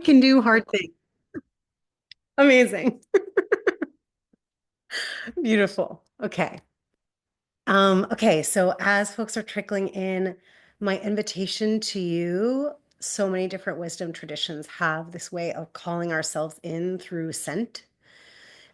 can do hard things. Amazing. Beautiful. Okay. Okay, so as folks are trickling in, my invitation to you, so many different wisdom traditions have this way of calling ourselves in through scent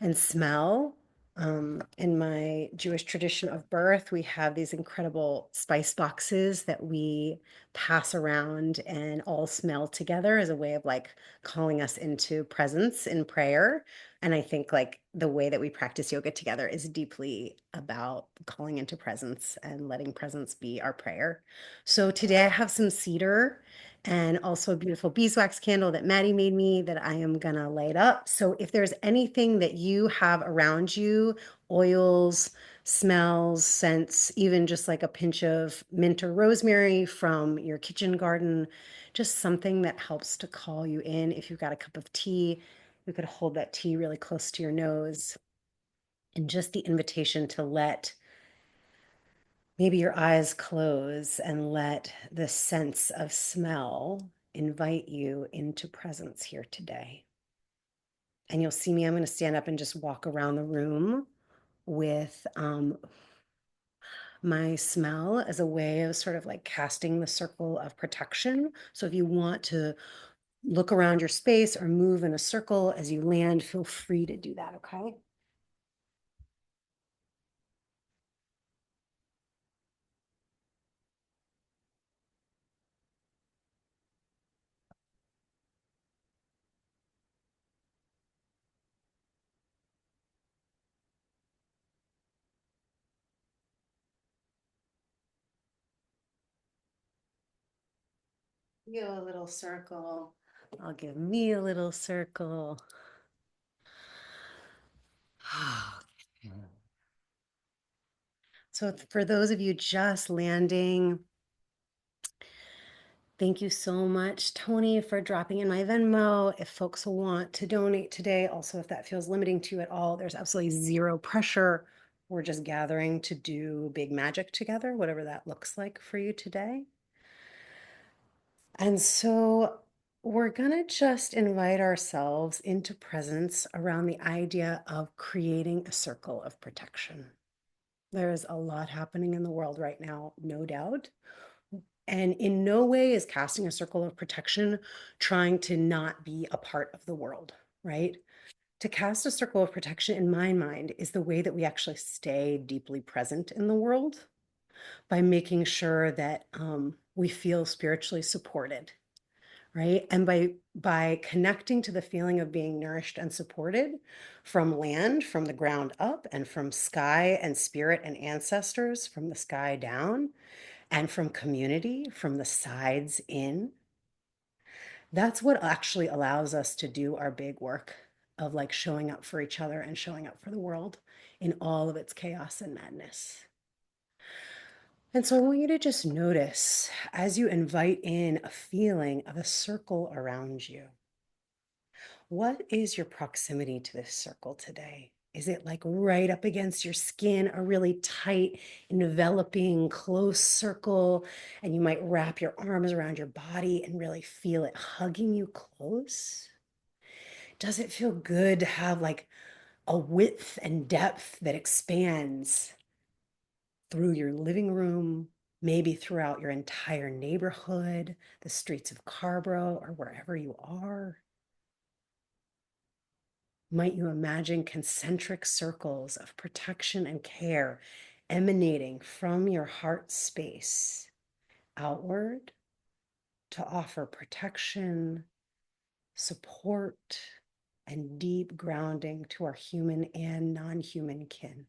and smell. In my Jewish tradition of birth, we have these incredible spice boxes that we pass around and all smell together as a way of like calling us into presence in prayer. And I think like the way that we practice yoga together is deeply about calling into presence and letting presence be our prayer. So today I have some cedar and also a beautiful beeswax candle that Maddie made me that I am gonna light up. So if there's anything that you have around you, oils, smells, scents, even just like a pinch of mint or rosemary from your kitchen garden, just something that helps to call you in. If you've got a cup of tea, you could hold that tea really close to your nose and just the invitation to let maybe your eyes close and let the sense of smell invite you into presence here today. And you'll see me, I'm going to stand up and just walk around the room with my smell as a way of sort of like casting the circle of protection. So if you want to look around your space or move in a circle as you land, feel free to do that, okay? You a little circle. I'll give me a little circle. So for those of you just landing, thank you so much, Tony, for dropping in my Venmo. If folks want to donate today, also if that feels limiting to you at all, there's absolutely zero pressure. We're just gathering to do big magic together, whatever that looks like for you today. And so we're going to just invite ourselves into presence around the idea of creating a circle of protection. There's a lot happening in the world right now, no doubt. And in no way is casting a circle of protection trying to not be a part of the world, right? To cast a circle of protection, in my mind, is the way that we actually stay deeply present in the world by making sure that we feel spiritually supported, right? And by connecting to the feeling of being nourished and supported from land, from the ground up, and from sky and spirit and ancestors, from the sky down, and from community, from the sides in, that's what actually allows us to do our big work of like showing up for each other and showing up for the world in all of its chaos and madness. And so I want you to just notice as you invite in a feeling of a circle around you, what is your proximity to this circle today? Is it like right up against your skin, a really tight, enveloping, close circle? And you might wrap your arms around your body and really feel it hugging you close? Does it feel good to have like a width and depth that expands through your living room, maybe throughout your entire neighborhood, the streets of Carborough, or wherever you are? Might you imagine concentric circles of protection and care emanating from your heart space outward to offer protection, support, and deep grounding to our human and non human kin?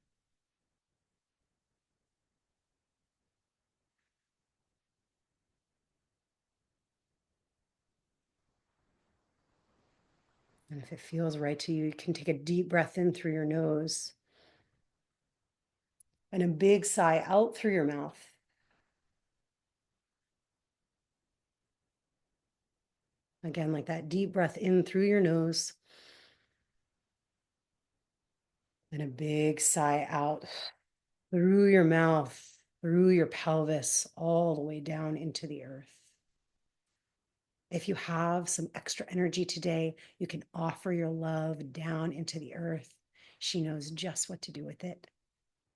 And if it feels right to you, you can take a deep breath in through your nose and a big sigh out through your mouth. Again, like that deep breath in through your nose and a big sigh out through your mouth, through your pelvis, all the way down into the earth. If you have some extra energy today, you can offer your love down into the earth. She knows just what to do with it.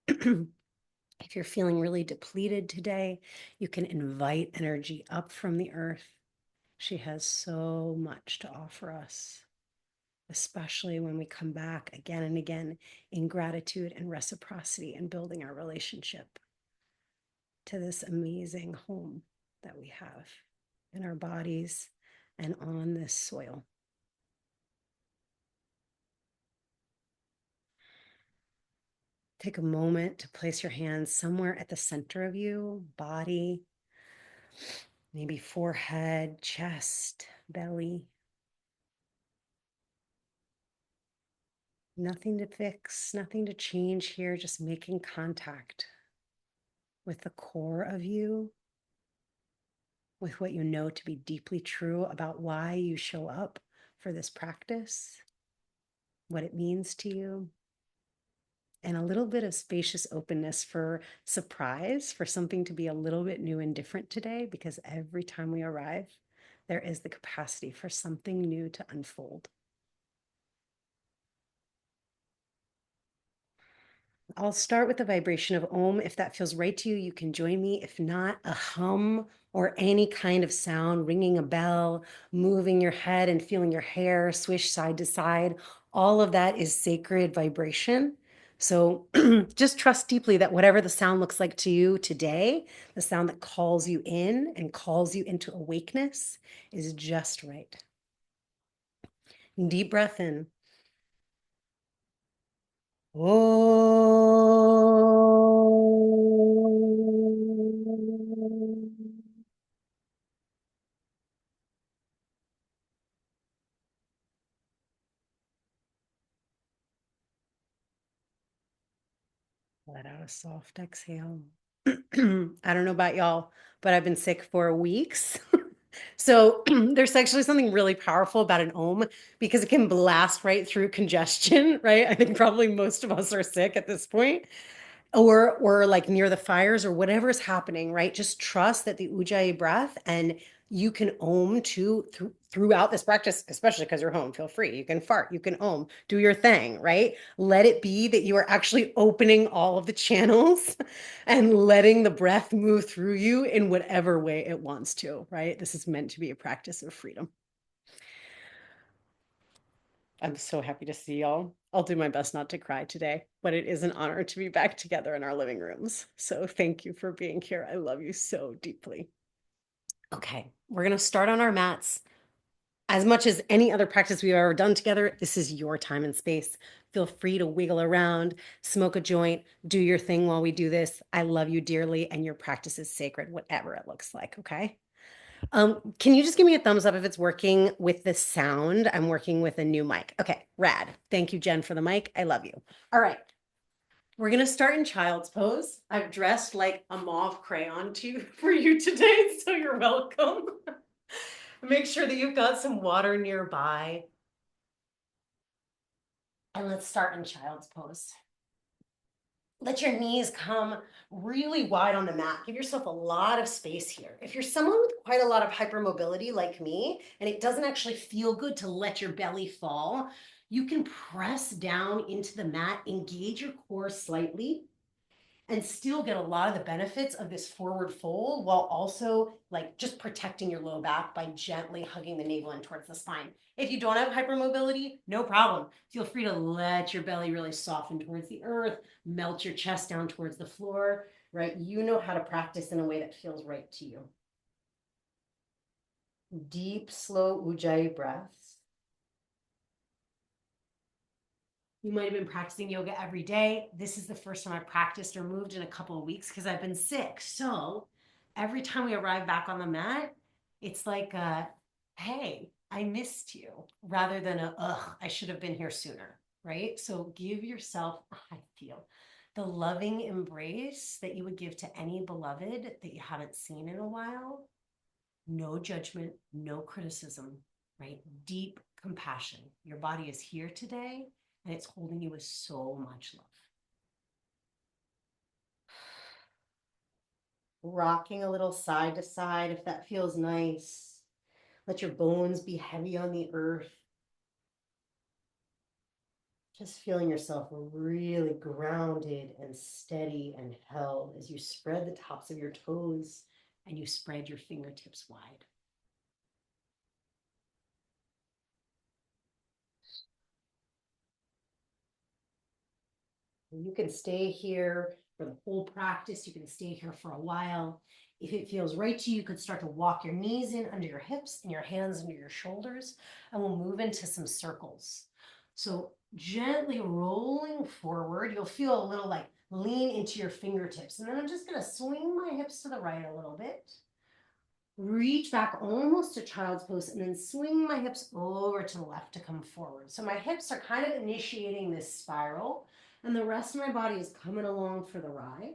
If you're feeling really depleted today, you can invite energy up from the earth. She has so much to offer us, especially when we come back again and again in gratitude and reciprocity and building our relationship to this amazing home that we have in our bodies and on this soil. Take a moment to place your hands somewhere at the center of you, body, maybe forehead, chest, belly. Nothing to fix, nothing to change here, just making contact with the core of you, with what you know to be deeply true about why you show up for this practice, what it means to you, and a little bit of spacious openness for surprise, for something to be a little bit new and different today, because every time we arrive, there is the capacity for something new to unfold. I'll start with the vibration of Om. If that feels right to you, you can join me. If not, a hum or any kind of sound, ringing a bell, moving your head and feeling your hair swish side to side, all of that is sacred vibration. So just trust deeply that whatever the sound looks like to you today, the sound that calls you in and calls you into awakeness is just right. Deep breath in. Om. Let out a soft exhale. I don't know about y'all, but I've been sick for weeks. So there's actually something really powerful about an Om because it can blast right through congestion, right? I think probably most of us are sick at this point or like near the fires or whatever's happening, right? Just trust that the ujjayi breath and you can Om throughout this practice, especially because you're home. Feel free. You can fart, you can Om, do your thing, right? Let it be that you are actually opening all of the channels and letting the breath move through you in whatever way it wants to, right? This is meant to be a practice of freedom. I'm so happy to see y'all. I'll do my best not to cry today, but it is an honor to be back together in our living rooms. So thank you for being here. I love you so deeply. Okay, we're going to start on our mats. As much as any other practice we've ever done together, this is your time and space. Feel free to wiggle around, smoke a joint, do your thing while we do this. I love you dearly, and your practice is sacred, whatever it looks like, okay? Can you just give me a thumbs up if it's working with the sound? I'm working with a new mic. Okay, rad. Thank you, Jen, for the mic. I love you. All right. We're gonna start in child's pose. I've dressed like a mauve crayon for you today, so you're welcome. Make sure that you've got some water nearby. And let's start in child's pose. Let your knees come really wide on the mat. Give yourself a lot of space here. If you're someone with quite a lot of hypermobility like me, and it doesn't actually feel good to let your belly fall, you can press down into the mat, engage your core slightly, and still get a lot of the benefits of this forward fold while also like just protecting your low back by gently hugging the navel in towards the spine. If you don't have hypermobility, no problem. Feel free to let your belly really soften towards the earth, melt your chest down towards the floor, right? You know how to practice in a way that feels right to you. Deep, slow Ujjayi breaths. You might have been practicing yoga every day. This is the first time I practiced or moved in a couple of weeks because I've been sick. So every time we arrive back on the mat, it's like, hey, I missed you, rather than ugh, I should have been here sooner, right? So give yourself, I feel, the loving embrace that you would give to any beloved that you haven't seen in a while. No judgment, no criticism, right? Deep compassion. Your body is here today and it's holding you with so much love. Rocking a little side to side if that feels nice. Let your bones be heavy on the earth. Just feeling yourself really grounded and steady and held as you spread the tops of your toes and you spread your fingertips wide. You can stay here for the whole practice. You can stay here for a while. If it feels right to you, you could start to walk your knees in under your hips and your hands under your shoulders, and we'll move into some circles. So gently rolling forward, you'll feel a little like lean into your fingertips. And then I'm just going to swing my hips to the right a little bit. Reach back almost to child's pose and then swing my hips over to the left to come forward. So my hips are kind of initiating this spiral and the rest of my body is coming along for the ride.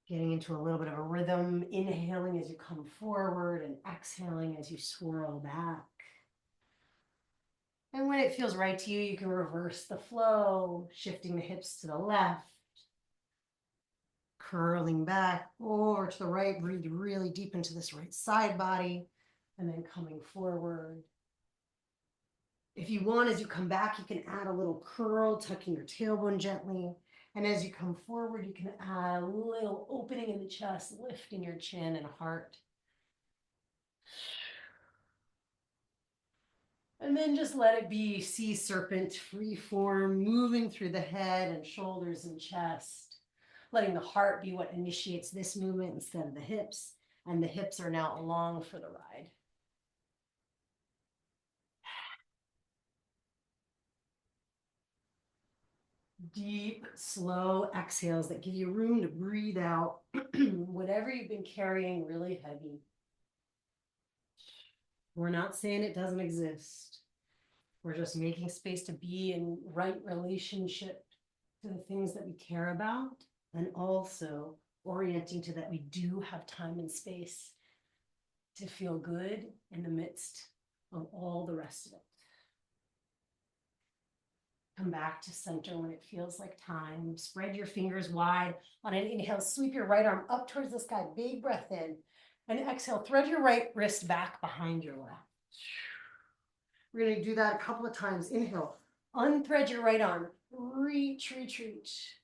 Getting into a little bit of a rhythm, inhaling as you come forward and exhaling as you swirl back. And when it feels right to you, you can reverse the flow, shifting the hips to the left, curling back over to the right, breathe really deep into this right side body, and then coming forward. If you want, as you come back, you can add a little curl, tucking your tailbone gently. And as you come forward, you can add a little opening in the chest, lifting your chin and heart. And then just let it be sea serpent, free form, moving through the head and shoulders and chest, letting the heart be what initiates this movement instead of the hips. And the hips are now along for the ride. Deep, slow exhales that give you room to breathe out whatever you've been carrying really heavy. We're not saying it doesn't exist. We're just making space to be in right relationship to the things that we care about, and also orienting to that we do have time and space to feel good in the midst of all the rest of it. Come back to center when it feels like time. Spread your fingers wide. On an inhale, sweep your right arm up towards the sky. Big breath in. And exhale, thread your right wrist back behind your left. We're going to do that a couple of times. Inhale, unthread your right arm. Reach, reach, reach.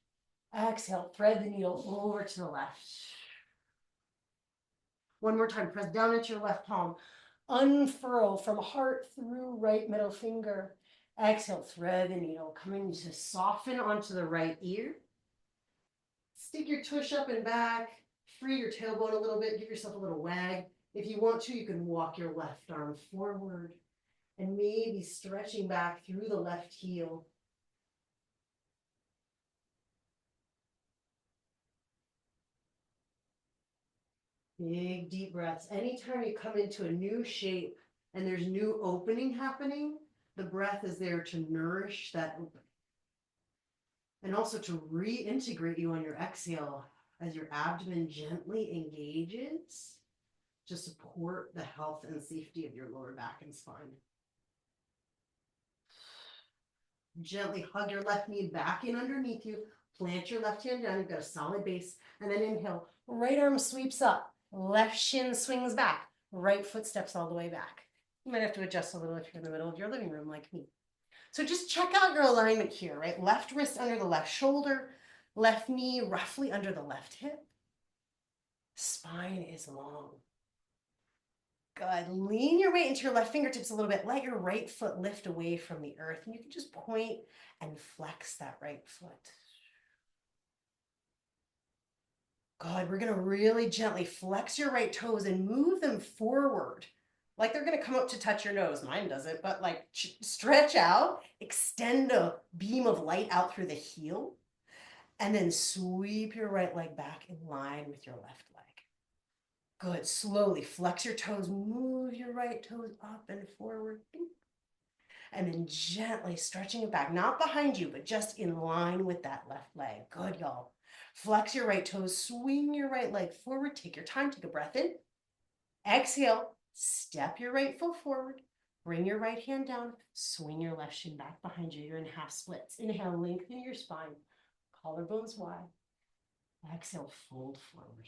Exhale, thread the needle over to the left. One more time, press down into your left palm. Unfurl from heart through right middle finger. Exhale, thread the needle, coming to soften onto the right ear. Stick your tush up and back, free your tailbone a little bit, give yourself a little wag. If you want to, you can walk your left arm forward and maybe stretching back through the left heel. Big deep breaths. Anytime you come into a new shape and there's new opening happening, the breath is there to nourish that opening. And also to reintegrate you on your exhale as your abdomen gently engages to support the health and safety of your lower back and spine. Gently hug your left knee back in underneath you. Plant your left hand down. You've got a solid base. And then inhale. Right arm sweeps up. Left shin swings back. Right foot steps all the way back. You might have to adjust a little if you're in the middle of your living room like me. So just check out your alignment here, right? Left wrist under the left shoulder. Left knee roughly under the left hip. Spine is long. Good. Lean your weight into your left fingertips a little bit. Let your right foot lift away from the earth. And you can just point and flex that right foot. Good. We're going to really gently flex your right toes and move them forward. Like they're going to come up to touch your nose. Mine doesn't, but like stretch out, extend a beam of light out through the heel, and then sweep your right leg back in line with your left leg. Good. Slowly flex your toes, move your right toes up and forward. And then gently stretching it back, not behind you, but just in line with that left leg. Good, y'all. Flex your right toes, swing your right leg forward. Take your time, take a breath in. Exhale, step your right foot forward. Bring your right hand down, swing your left shin back behind you. You're in half splits. Inhale, lengthen your spine, collarbones wide. Exhale, fold forward.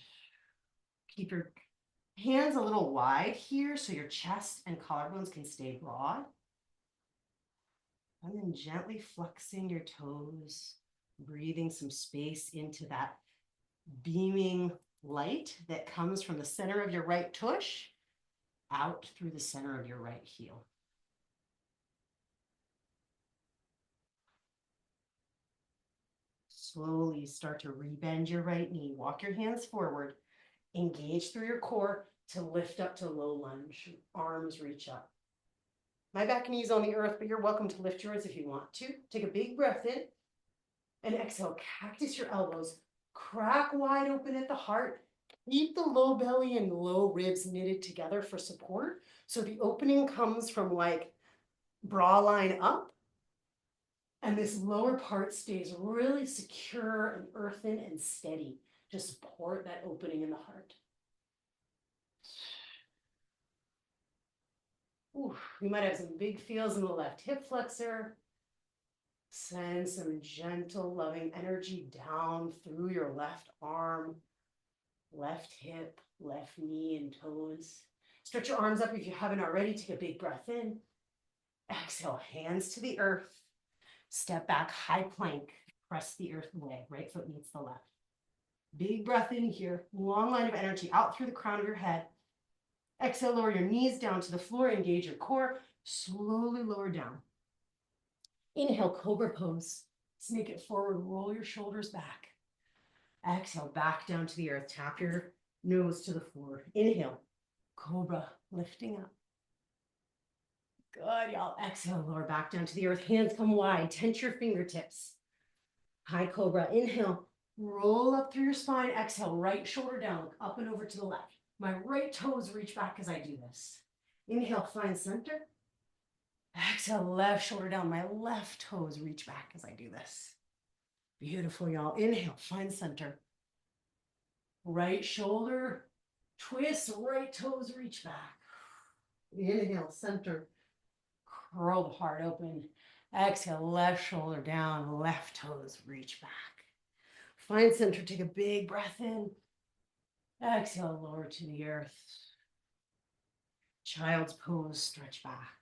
Keep your hands a little wide here so your chest and collarbones can stay broad. And then gently flexing your toes, breathing some space into that beaming light that comes from the center of your right tush out through the center of your right heel. Slowly start to rebend your right knee. Walk your hands forward. Engage through your core to lift up to low lunge. Arms reach up. My back knee is on the earth, but you're welcome to lift yours if you want to. Take a big breath in and exhale. Cactus your elbows. Crack wide open at the heart. Keep the low belly and low ribs knitted together for support. So the opening comes from like bra line up. And this lower part stays really secure and earthen and steady to support that opening in the heart. Ooh, you might have some big feels in the left hip flexor. Send some gentle, loving energy down through your left arm, left hip, left knee, and toes. Stretch your arms up if you haven't already. Take a big breath in. Exhale, hands to the earth. Step back, high plank. Press the earth away. Right foot meets the left. Big breath in here. Long line of energy out through the crown of your head. Exhale, lower your knees down to the floor. Engage your core. Slowly lower down. Inhale, cobra pose. Snake it forward. Roll your shoulders back. Exhale, back down to the earth. Tap your nose to the floor. Inhale, cobra, lifting up. Good, y'all. Exhale, lower back down to the earth. Hands come wide. Tense your fingertips. High cobra. Inhale, roll up through your spine. Exhale, right shoulder down. Look up and over to the left. My right toes reach back as I do this. Inhale, find center. Exhale, left shoulder down. My left toes reach back as I do this. Beautiful, y'all. Inhale, find center. Right shoulder, twist, right toes reach back. Inhale, center. Curl the heart open. Exhale, left shoulder down, left toes reach back. Find center, take a big breath in. Exhale, lower to the earth. Child's pose, stretch back.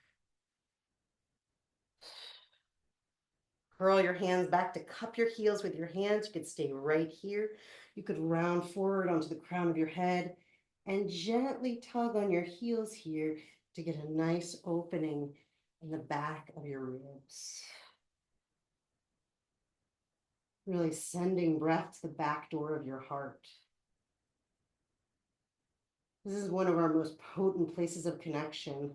Curl your hands back to cup your heels with your hands. You could stay right here. You could round forward onto the crown of your head and gently tug on your heels here to get a nice opening in the back of your ribs. Really sending breath to the back door of your heart. This is one of our most potent places of connection.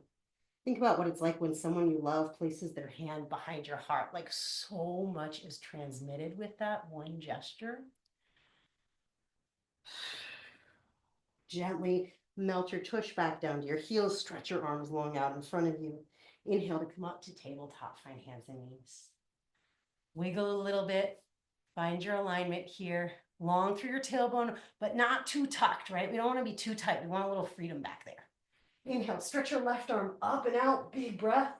Think about what it's like when someone you love places their hand behind your heart. Like so much is transmitted with that one gesture. Gently melt your tush back down to your heels. Stretch your arms long out in front of you. Inhale to come up to tabletop. Find hands and knees. Wiggle a little bit. Find your alignment here. Long through your tailbone, but not too tucked, right? We don't want to be too tight. We want a little freedom back there. Inhale, stretch your left arm up and out. Big breath.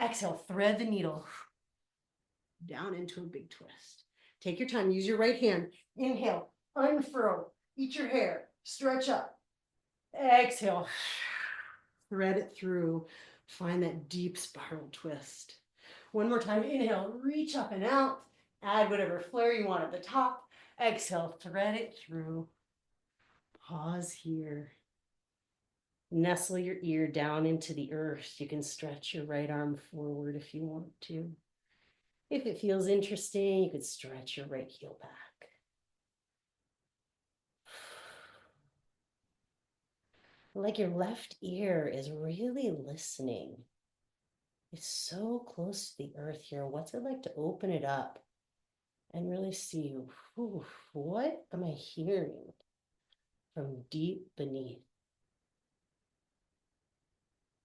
Exhale, thread the needle down into a big twist. Take your time. Use your right hand. Inhale, unfurl. Eat your hair. Stretch up. Exhale. Thread it through. Find that deep spiral twist. One more time. Inhale, reach up and out. Add whatever flare you want at the top. Exhale, thread it through. Pause here. Nestle your ear down into the earth. You can stretch your right arm forward if you want to. If it feels interesting, you could stretch your right heel back. Like your left ear is really listening. It's so close to the earth here. What's it like to open it up and really see, whew, what am I hearing from deep beneath?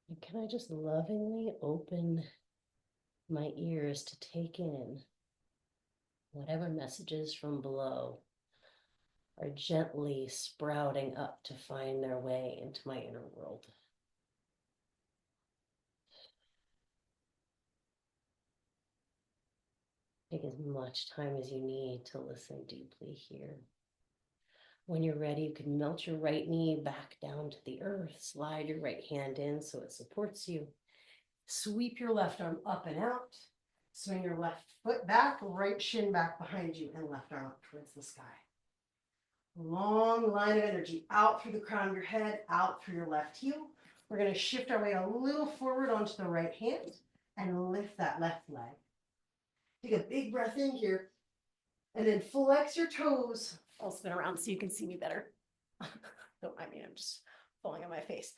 And can I just lovingly open my ears to take in whatever messages from below are gently sprouting up to find their way into my inner world. Take as much time as you need to listen deeply here. When you're ready, you can melt your right knee back down to the earth, slide your right hand in so it supports you. Sweep your left arm up and out, swing your left foot back, right shin back behind you, and left arm up towards the sky. Long line of energy out through the crown of your head, out through your left heel. We're going to shift our way a little forward onto the right hand and lift that left leg. Take a big breath in here and then flex your toes. I'll spin around so you can see me better. Don't mind me, I'm just falling on my face.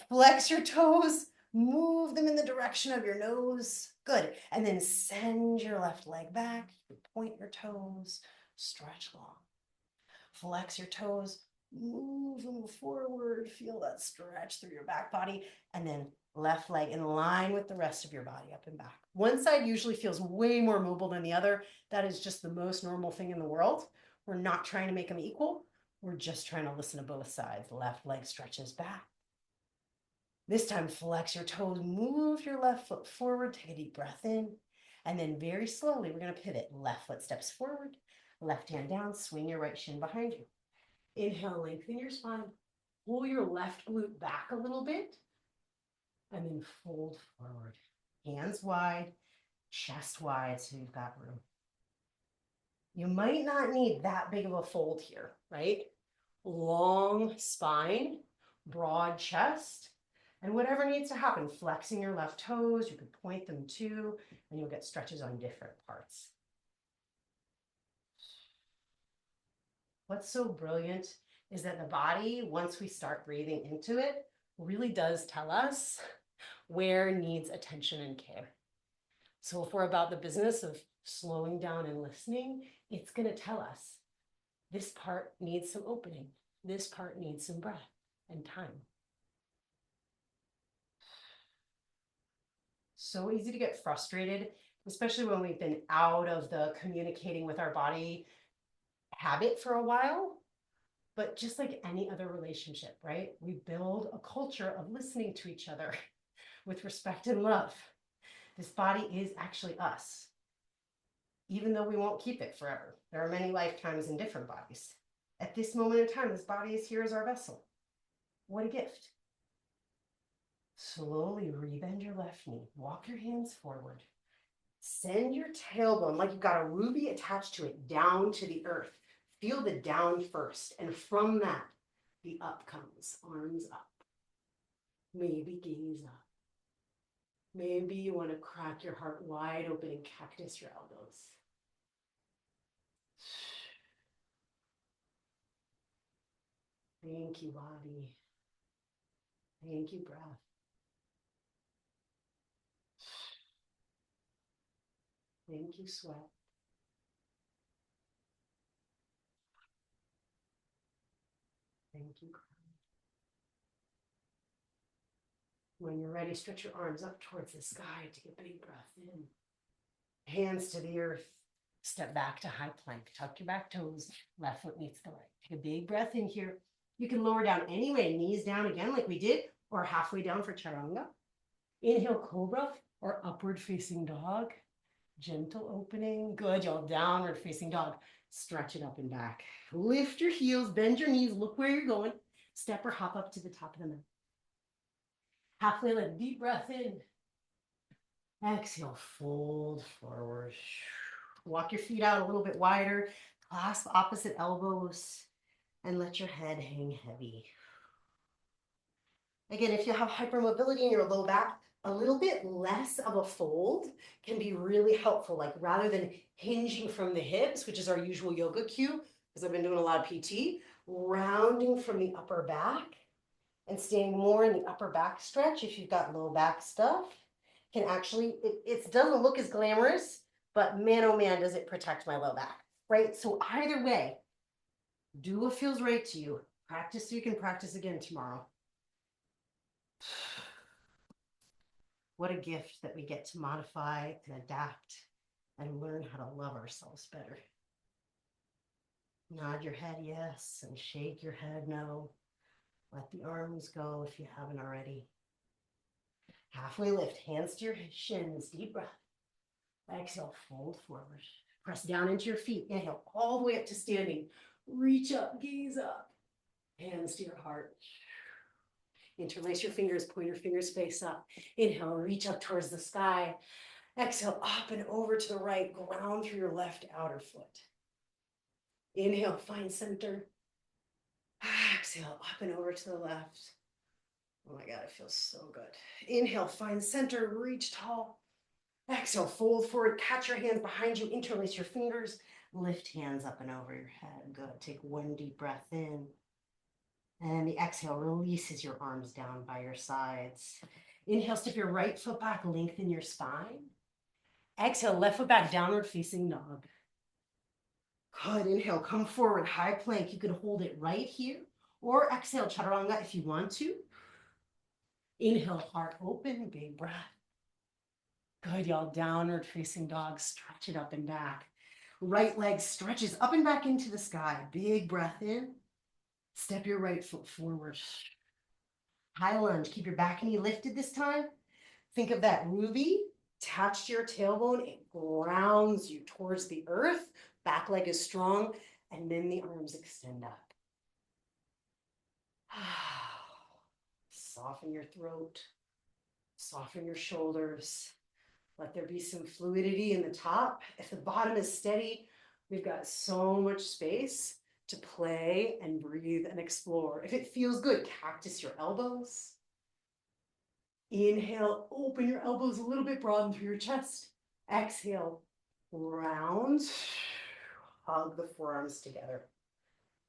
Flex your toes, move them in the direction of your nose. Good. And then send your left leg back, point your toes, stretch long. Flex your toes, move them forward, feel that stretch through your back body, and then left leg in line with the rest of your body up and back. One side usually feels way more mobile than the other. That is just the most normal thing in the world. We're not trying to make them equal. We're just trying to listen to both sides. Left leg stretches back. This time, flex your toes, move your left foot forward, take a deep breath in, and then very slowly, we're going to pivot. Left foot steps forward, left hand down, swing your right shin behind you. Inhale, lengthen your spine, pull your left glute back a little bit, and then fold forward. Hands wide, chest wide, so you've got room. You might not need that big of a fold here, right? Long spine, broad chest, and whatever needs to happen, flexing your left toes, you could point them too, and you'll get stretches on different parts. What's so brilliant is that the body, once we start breathing into it, really does tell us where needs attention and care. So if we're about the business of slowing down and listening, it's going to tell us this part needs some opening. This part needs some breath and time. So easy to get frustrated, especially when we've been out of the communicating with our body habit for a while. But just like any other relationship, right? We build a culture of listening to each other with respect and love. This body is actually us, even though we won't keep it forever. There are many lifetimes in different bodies. At this moment in time, this body is here as our vessel. What a gift. Slowly rebend your left knee. Walk your hands forward. Send your tailbone, like you've got a ruby attached to it, down to the earth. Feel the down first. And from that, the up comes. Arms up. Maybe gaze up. Maybe you want to crack your heart wide open and cactus your elbows. Thank you, body. Thank you, breath. Thank you, sweat. Thank you, crown. When you're ready, stretch your arms up towards the sky. Take a big breath in. Hands to the earth. Step back to high plank. Tuck your back toes. Left foot meets the right. Take a big breath in here. You can lower down anyway, knees down again like we did, or halfway down for chaturanga. Inhale, cobra or upward facing dog. Gentle opening. Good, y'all. Downward facing dog. Stretch it up and back. Lift your heels, bend your knees, look where you're going. Step or hop up to the top of the mat. Halfway lift, deep breath in. Exhale, fold forward. Walk your feet out a little bit wider. Clasp opposite elbows and let your head hang heavy. Again, if you have hypermobility in your low back, a little bit less of a fold can be really helpful. Like rather than hinging from the hips, which is our usual yoga cue, because I've been doing a lot of PT, rounding from the upper back and staying more in the upper back stretch if you've got low back stuff can actually, it doesn't look as glamorous, but man, oh man, does it protect my low back, right? So either way, do what feels right to you. Practice so you can practice again tomorrow. What a gift that we get to modify and adapt and learn how to love ourselves better. Nod your head yes and shake your head no. Let the arms go if you haven't already. Halfway lift, hands to your shins, deep breath. Exhale, fold forward. Press down into your feet. Inhale all the way up to standing. Reach up, gaze up. Hands to your heart. Interlace your fingers, point your fingers face up. Inhale, reach up towards the sky. Exhale, up and over to the right, ground through your left outer foot. Inhale, find center. Exhale, up and over to the left. Oh my God, it feels so good. Inhale, find center, reach tall. Exhale, fold forward, catch your hands behind you, interlace your fingers, lift hands up and over your head. Good. Take one deep breath in. And the exhale releases your arms down by your sides. Inhale, step your right foot back, lengthen your spine. Exhale, left foot back, downward facing dog. Good. Inhale, come forward, high plank. You can hold it right here, or exhale, chaturanga if you want to. Inhale, heart open, big breath. Good, y'all. Downward facing dog, stretch it up and back. Right leg stretches up and back into the sky. Big breath in. Step your right foot forward. High lunge. Keep your back knee lifted this time. Think of that ruby attached to your tailbone. It grounds you towards the earth. Back leg is strong. And then the arms extend up. Soften your throat. Soften your shoulders. Let there be some fluidity in the top. If the bottom is steady, we've got so much space to play and breathe and explore. If it feels good, cactus your elbows. Inhale, open your elbows a little bit, broaden through your chest. Exhale, round. Hug the forearms together.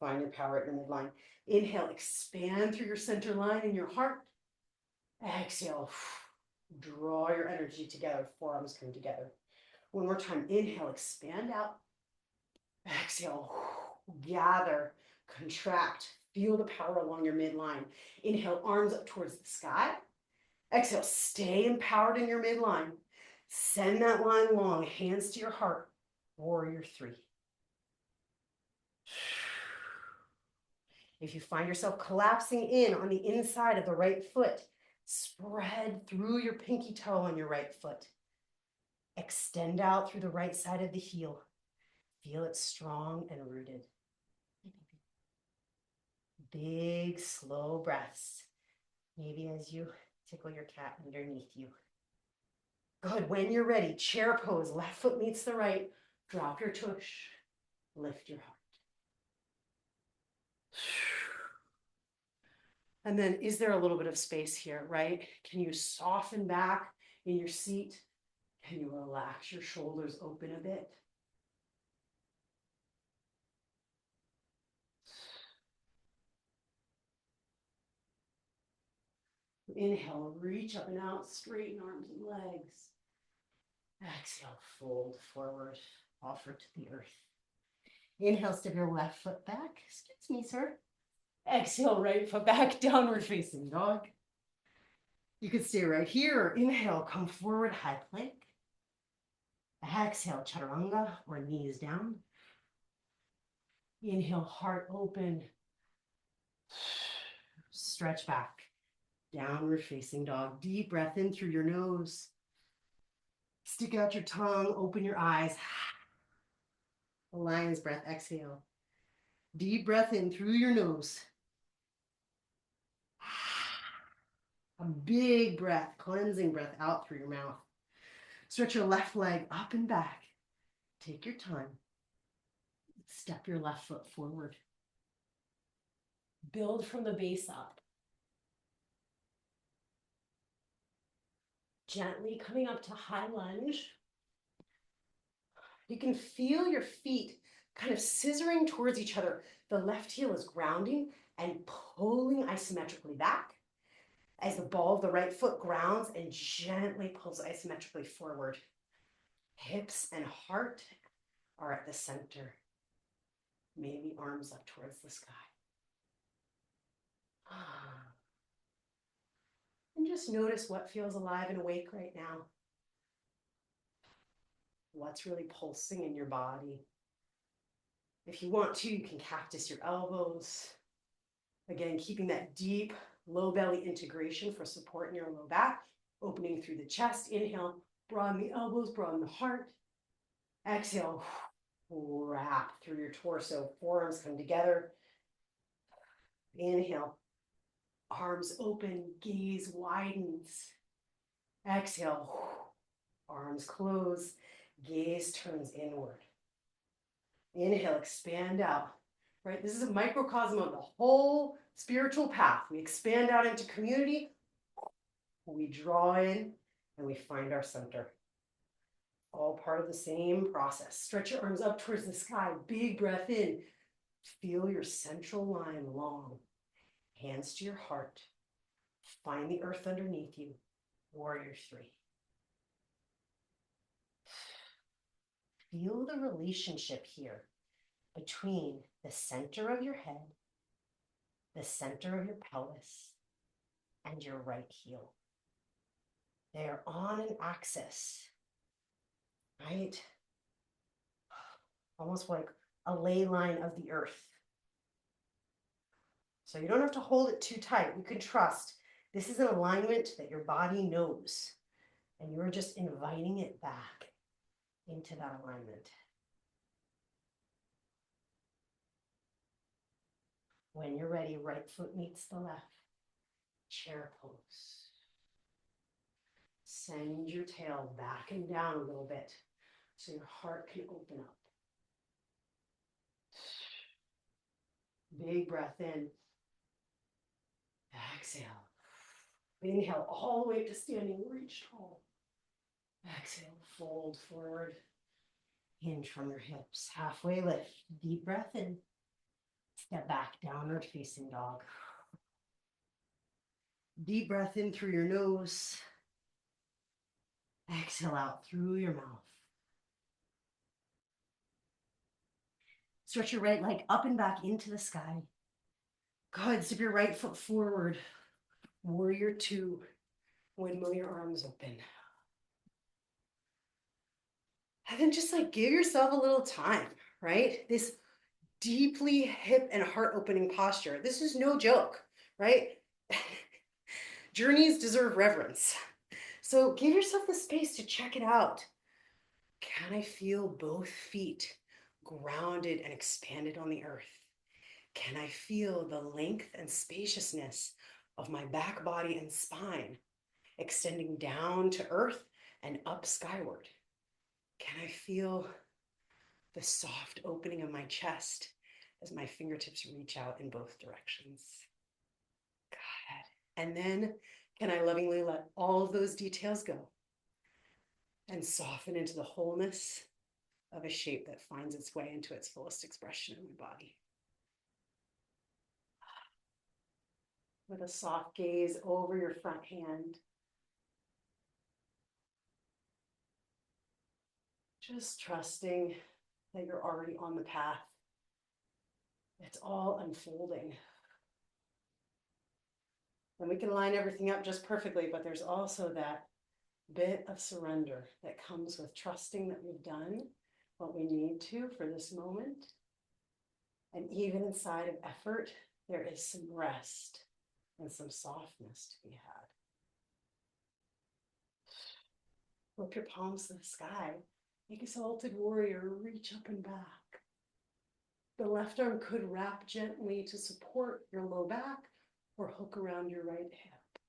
Find your power at your midline. Inhale, expand through your center line in your heart. Exhale, draw your energy together, forearms come together. One more time, inhale, expand out. Exhale, gather, contract, feel the power along your midline. Inhale, arms up towards the sky. Exhale, stay empowered in your midline. Send that line long, hands to your heart. Warrior three. If you find yourself collapsing in on the inside of the right foot, spread through your pinky toe on your right foot. Extend out through the right side of the heel. Feel it strong and rooted. Big, slow breaths. Maybe as you tickle your cat underneath you. Good. When you're ready, chair pose. Left foot meets the right. Drop your tush. Lift your heart. And then is there a little bit of space here, right? Can you soften back in your seat? Can you relax your shoulders open a bit? Inhale, reach up and out, straighten arms and legs. Exhale, fold forward, offer to the earth. Inhale, step your left foot back. Excuse me, sir. Exhale, right foot back, downward facing dog. You can stay right here. Inhale, come forward, high plank. Exhale, chaturanga or knees down. Inhale, heart open. Stretch back. Downward facing dog. Deep breath in through your nose. Stick out your tongue, open your eyes. A lion's breath, exhale. Deep breath in through your nose. A big breath, cleansing breath out through your mouth. Stretch your left leg up and back. Take your time. Step your left foot forward. Build from the base up. Gently coming up to high lunge. You can feel your feet kind of scissoring towards each other. The left heel is grounding and pulling isometrically back as the ball of the right foot grounds and gently pulls isometrically forward. Hips and heart are at the center. Maybe arms up towards the sky. And just notice what feels alive and awake right now. What's really pulsing in your body. If you want to, you can cactus your elbows. Again, keeping that deep low belly integration for support in your low back. Opening through the chest. Inhale, broaden the elbows, broaden the heart. Exhale, Wrap through your torso, forearms come together. Inhale, arms open, gaze widens. Exhale, arms close, gaze turns inward. Inhale, expand out, right? This is a microcosm of the whole spiritual path. We expand out into community, we draw in, and we find our center. All part of the same process. Stretch your arms up towards the sky, big breath in. Feel your central line long. Hands to your heart. Find the earth underneath you. Warrior 3. Feel the relationship here between the center of your head, the center of your pelvis, and your right heel. They are on an axis, right? Almost like a ley line of the earth. So you don't have to hold it too tight. You can trust this is an alignment that your body knows, and you're just inviting it back into that alignment. When you're ready, right foot meets the left. Chair pose. Send your tail back and down a little bit so your heart can open up. Big breath in. Exhale. Inhale all the way to standing, reach tall. Exhale, fold forward. Hinge from your hips. Halfway lift. Deep breath in. Step back, downward facing dog. Deep breath in through your nose. Exhale out through your mouth. Stretch your right leg up and back into the sky. Good. Step your right foot forward. Warrior 2. Windmill your arms open. And then just like give yourself a little time, right? This deeply hip and heart opening posture. This is no joke, right? Journeys deserve reverence. So give yourself the space to check it out. Can I feel both feet grounded and expanded on the earth? Can I feel the length and spaciousness of my back body and spine extending down to earth and up skyward? Can I feel the soft opening of my chest as my fingertips reach out in both directions? Good. And then can I lovingly let all of those details go and soften into the wholeness of a shape that finds its way into its fullest expression in my body? With a soft gaze over your front hand. Just trusting that you're already on the path. It's all unfolding. And we can line everything up just perfectly, but there's also that bit of surrender that comes with trusting that we've done what we need to for this moment. And even inside of effort, there is some rest and some softness to be had. Flip your palms to the sky. Make Exalted Warrior, reach up and back. The left arm could wrap gently to support your low back or hook around your right hip.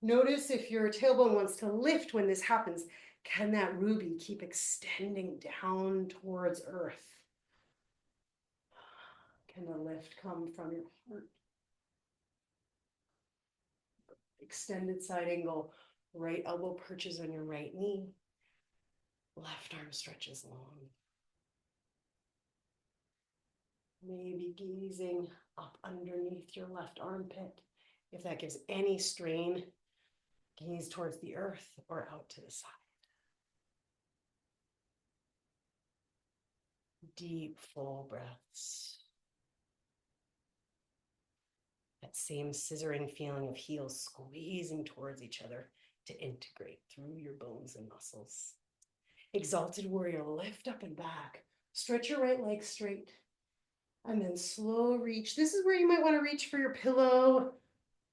Notice if your tailbone wants to lift when this happens, can that ruby keep extending down towards earth? Can the lift come from your heart? Extended side angle, right elbow perches on your right knee, left arm stretches long. Maybe gazing up underneath your left armpit. If that gives any strain, gaze towards the earth or out to the side. Deep, full breaths. That same scissoring feeling of heels squeezing towards each other to integrate through your bones and muscles. Exalted Warrior, lift up and back. Stretch your right leg straight. And then slow reach. This is where you might want to reach for your pillow,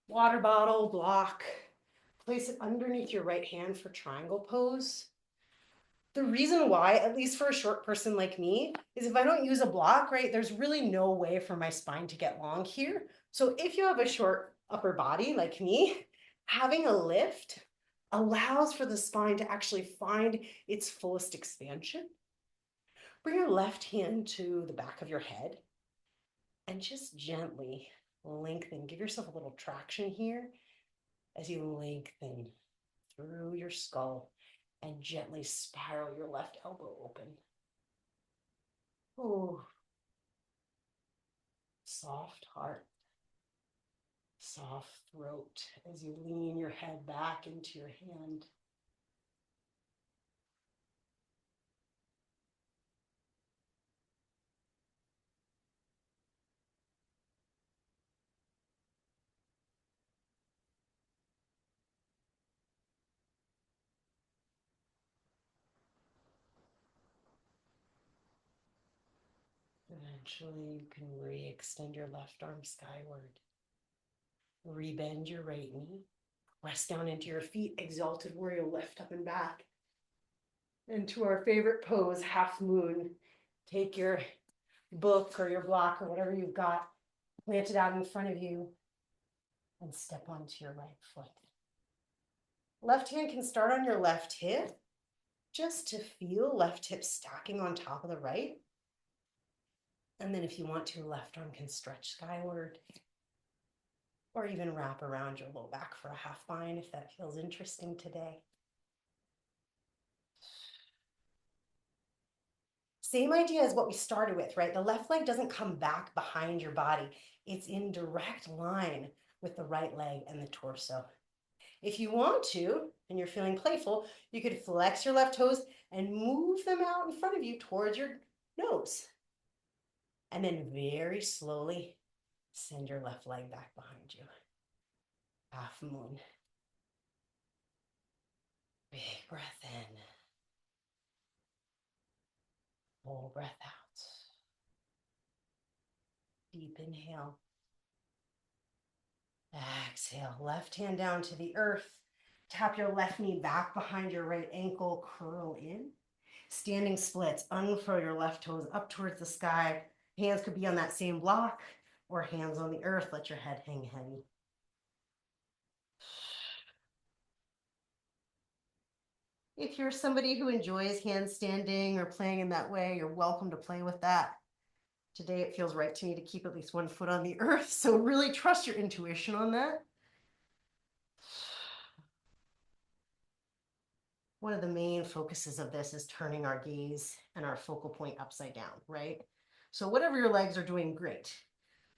water bottle, block. Place it underneath your right hand for triangle pose. The reason why, at least for a short person like me, is if I don't use a block, right, there's really no way for my spine to get long here. So if you have a short upper body like me, having a lift allows for the spine to actually find its fullest expansion. Bring your left hand to the back of your head and just gently lengthen. Give yourself a little traction here as you lengthen through your skull and gently spiral your left elbow open. Ooh. Soft heart, soft throat as you lean your head back into your hand. Eventually, you can re-extend your left arm skyward. Rebend your right knee. Press down into your feet, exalted warrior, lift up and back. Into our favorite pose, half moon. Take your book or your block or whatever you've got, plant it out in front of you, and step onto your right foot. Left hand can start on your left hip, just to feel left hip stacking on top of the right. And then if you want to, left arm can stretch skyward or even wrap around your low back for a half bind if that feels interesting today. Same idea as what we started with, right? The left leg doesn't come back behind your body. It's in direct line with the right leg and the torso. If you want to, and you're feeling playful, you could flex your left toes and move them out in front of you towards your nose. And then very slowly send your left leg back behind you. Half moon. Big breath in. Full breath out. Deep inhale. Exhale. Left hand down to the earth. Tap your left knee back behind your right ankle. Curl in. Standing splits. Unfurl your left toes up towards the sky. Hands could be on that same block or hands on the earth. Let your head hang heavy. If you're somebody who enjoys handstanding or playing in that way, you're welcome to play with that. Today, it feels right to me to keep at least one foot on the earth. So really trust your intuition on that. One of the main focuses of this is turning our gaze and our focal point upside down, right? So whatever your legs are doing, great.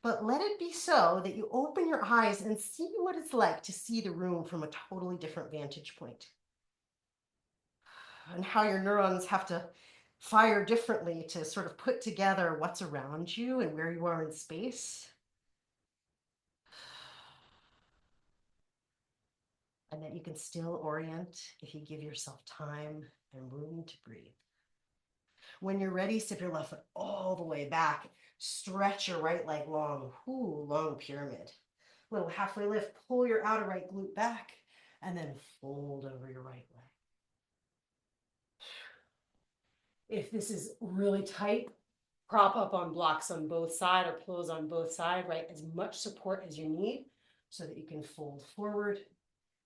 But let it be so that you open your eyes and see what it's like to see the room from a totally different vantage point. And how your neurons have to fire differently to sort of put together what's around you and where you are in space. And that you can still orient if you give yourself time and room to breathe. When you're ready, step your left foot all the way back. Stretch your right leg long. Ooh, long pyramid. Little halfway lift. Pull your outer right glute back and then fold over your right leg. If this is really tight, prop up on blocks on both sides or pillows on both sides, right? As much support as you need so that you can fold forward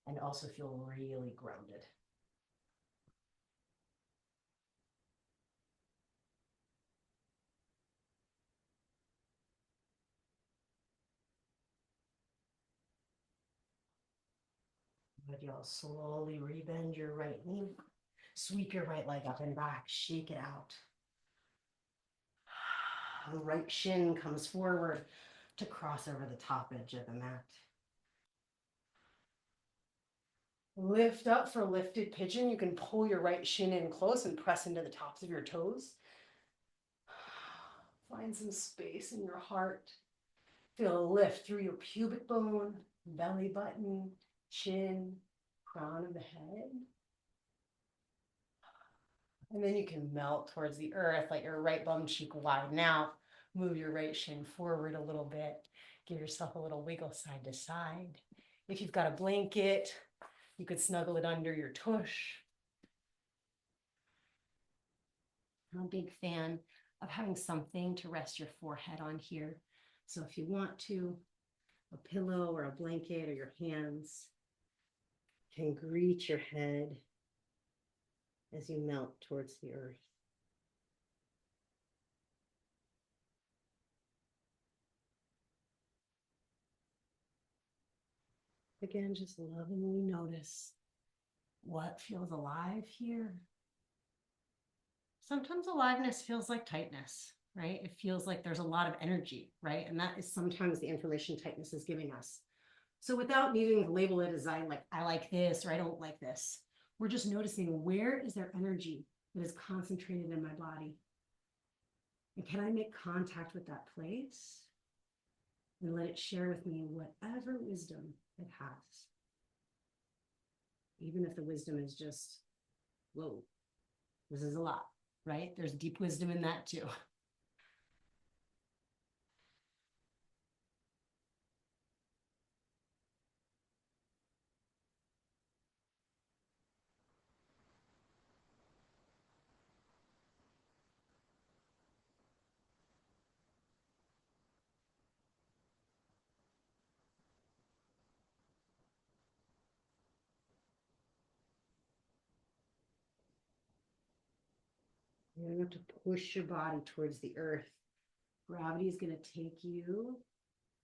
and also feel really grounded. But you'll slowly rebend your right knee, sweep your right leg up and back, shake it out. The right shin comes forward to cross over the top edge of the mat. Lift up for lifted pigeon. You can pull your right shin in close and press into the tops of your toes. Find some space in your heart. Feel a lift through your pubic bone, belly button, chin, crown of the head. And then you can melt towards the earth, let your right bum cheek widen out. Move your right shin forward a little bit. Give yourself a little wiggle side to side. If you've got a blanket, you could snuggle it under your tush. I'm a big fan of having something to rest your forehead on here. So if you want to, a pillow or a blanket or your hands can greet your head as you melt towards the earth. Again, just lovingly notice what feels alive here. Sometimes aliveness feels like tightness, right? It feels like there's a lot of energy, right? And that is sometimes the information tightness is giving us. So without needing to label it as I like this or I don't like this, we're just noticing where is there energy that is concentrated in my body? And can I make contact with that place and let it share with me whatever wisdom it has? Even if the wisdom is just, whoa, this is a lot, right? There's deep wisdom in that too. You don't have to push your body towards the earth. Gravity is going to take you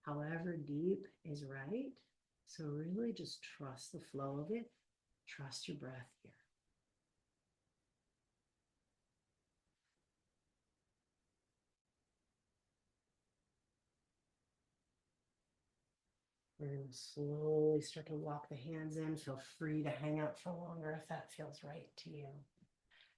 however deep is right. So really just trust the flow of it. Trust your breath here. We're going to slowly start to walk the hands in. Feel free to hang out for longer if that feels right to you.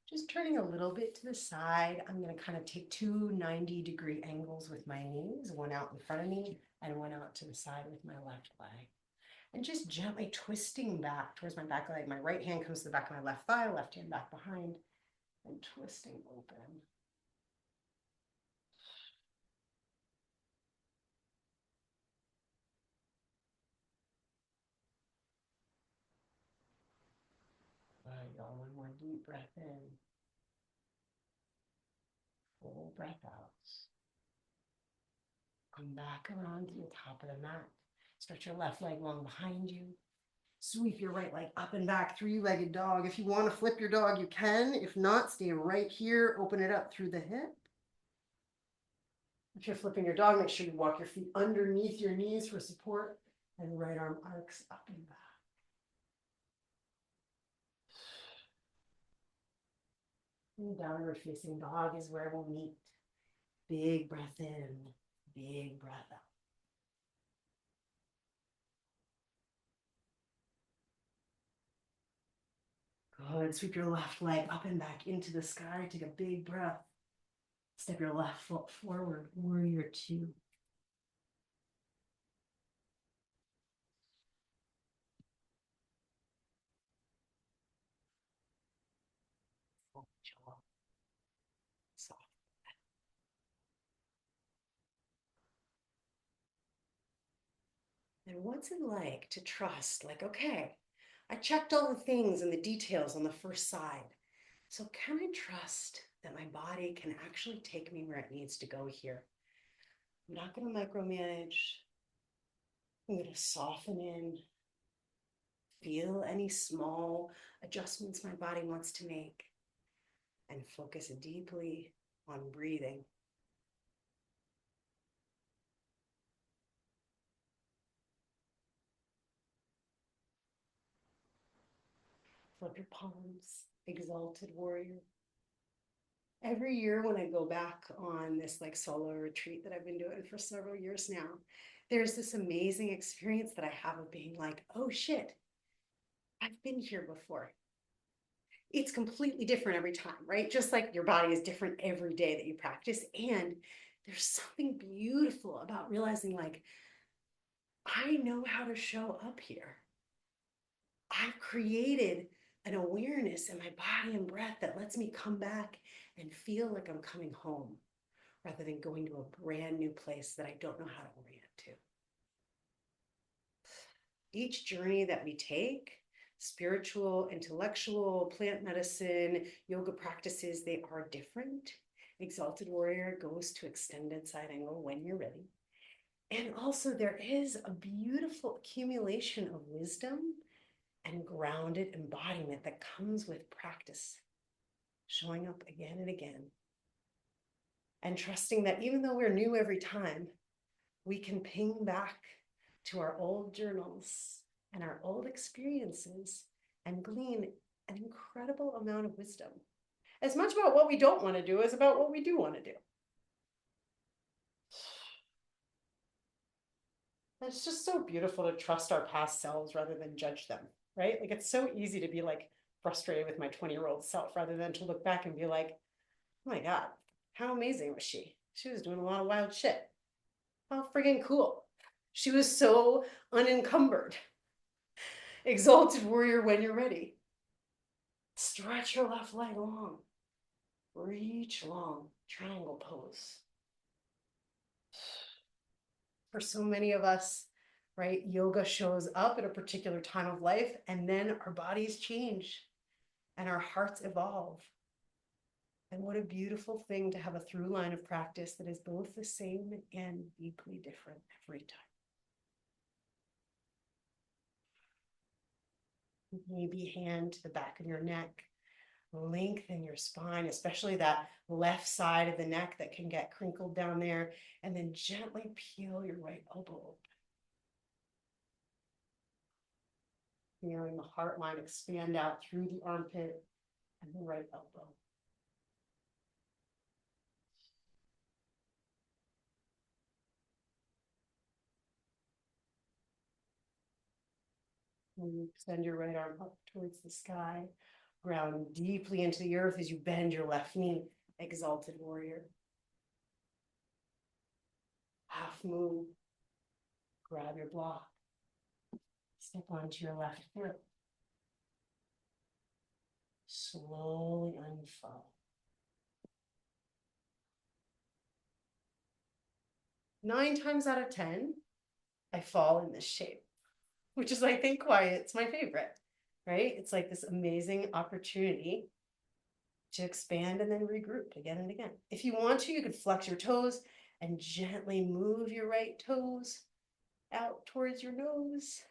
Just turning a little bit to the side. I'm going to kind of take two 90-degree angles with my knees, one out in front of me and one out to the side with my left leg. And just gently twisting back towards my back leg. My right hand comes to the back of my left thigh, left hand back behind, and twisting open. Y'all, one more deep breath in. Full breath out. Come back around to the top of the mat. Stretch your left leg long behind you. Sweep your right leg up and back, three-legged dog. If you want to flip your dog, you can. If not, stay right here. Open it up through the hip. If you're flipping your dog, make sure you walk your feet underneath your knees for support and right arm arcs up and back. And downward facing dog is where we'll meet. Big breath in, big breath out. Good. Sweep your left leg up and back into the sky. Take a big breath. Step your left foot forward. Warrior two. Jaw. Soft. And what's it like to trust? Like, okay, I checked all the things and the details on the first side. So can I trust that my body can actually take me where it needs to go here? I'm not going to micromanage. I'm going to soften in, feel any small adjustments my body wants to make, and focus deeply on breathing. Flip your palms, exalted warrior. Every year when I go back on this like solo retreat that I've been doing for several years now, there's this amazing experience that I have of being like, oh shit, I've been here before. It's completely different every time, right? Just like your body is different every day that you practice. And there's something beautiful about realizing like, I know how to show up here. I've created an awareness in my body and breath that lets me come back and feel like I'm coming home rather than going to a brand new place that I don't know how to orient to. Each journey that we take spiritual, intellectual, plant medicine, yoga practices, they are different. Exalted Warrior goes to extended side angle when you're ready. And also, there is a beautiful accumulation of wisdom and grounded embodiment that comes with practice, showing up again and again, and trusting that even though we're new every time, we can ping back to our old journals and our old experiences and glean an incredible amount of wisdom. As much about what we don't want to do as about what we do want to do. It's just so beautiful to trust our past selves rather than judge them, right? Like it's so easy to be like frustrated with my 20-year-old self rather than to look back and be like, oh my God, how amazing was she? She was doing a lot of wild shit. How friggin' cool. She was so unencumbered. Exalted Warrior when you're ready. Stretch your left leg long. Reach long. Triangle pose. For so many of us, right, yoga shows up at a particular time of life, and then our bodies change and our hearts evolve. And what a beautiful thing to have a through line of practice that is both the same and deeply different every time. Maybe hand to the back of your neck, lengthen your spine, especially that left side of the neck that can get crinkled down there, and then gently peel your right elbow open. Feeling the heart line expand out through the armpit and the right elbow. And you extend your right arm up towards the sky, ground deeply into the earth as you bend your left knee, Exalted Warrior. Half moon, grab your block, step onto your left foot. Slowly unfold. 9 times out of 10, I fall in this shape, which is, I think, why it's my favorite, right? It's like this amazing opportunity to expand and then regroup again and again. If you want to, you could flex your toes and gently move your right toes out towards your nose,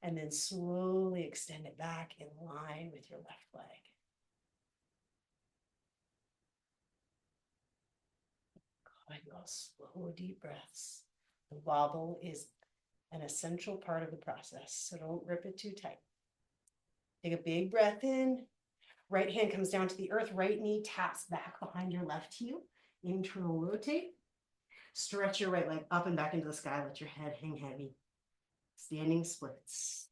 and then slowly extend it back in line with your left leg. Go ahead and go slow, deep breaths. The wobble is an essential part of the process, so don't rip it too tight. Take a big breath in. Right hand comes down to the earth. Right knee taps back behind your left heel. Internal rotate. Stretch your right leg up and back into the sky. Let your head hang heavy. Standing splits.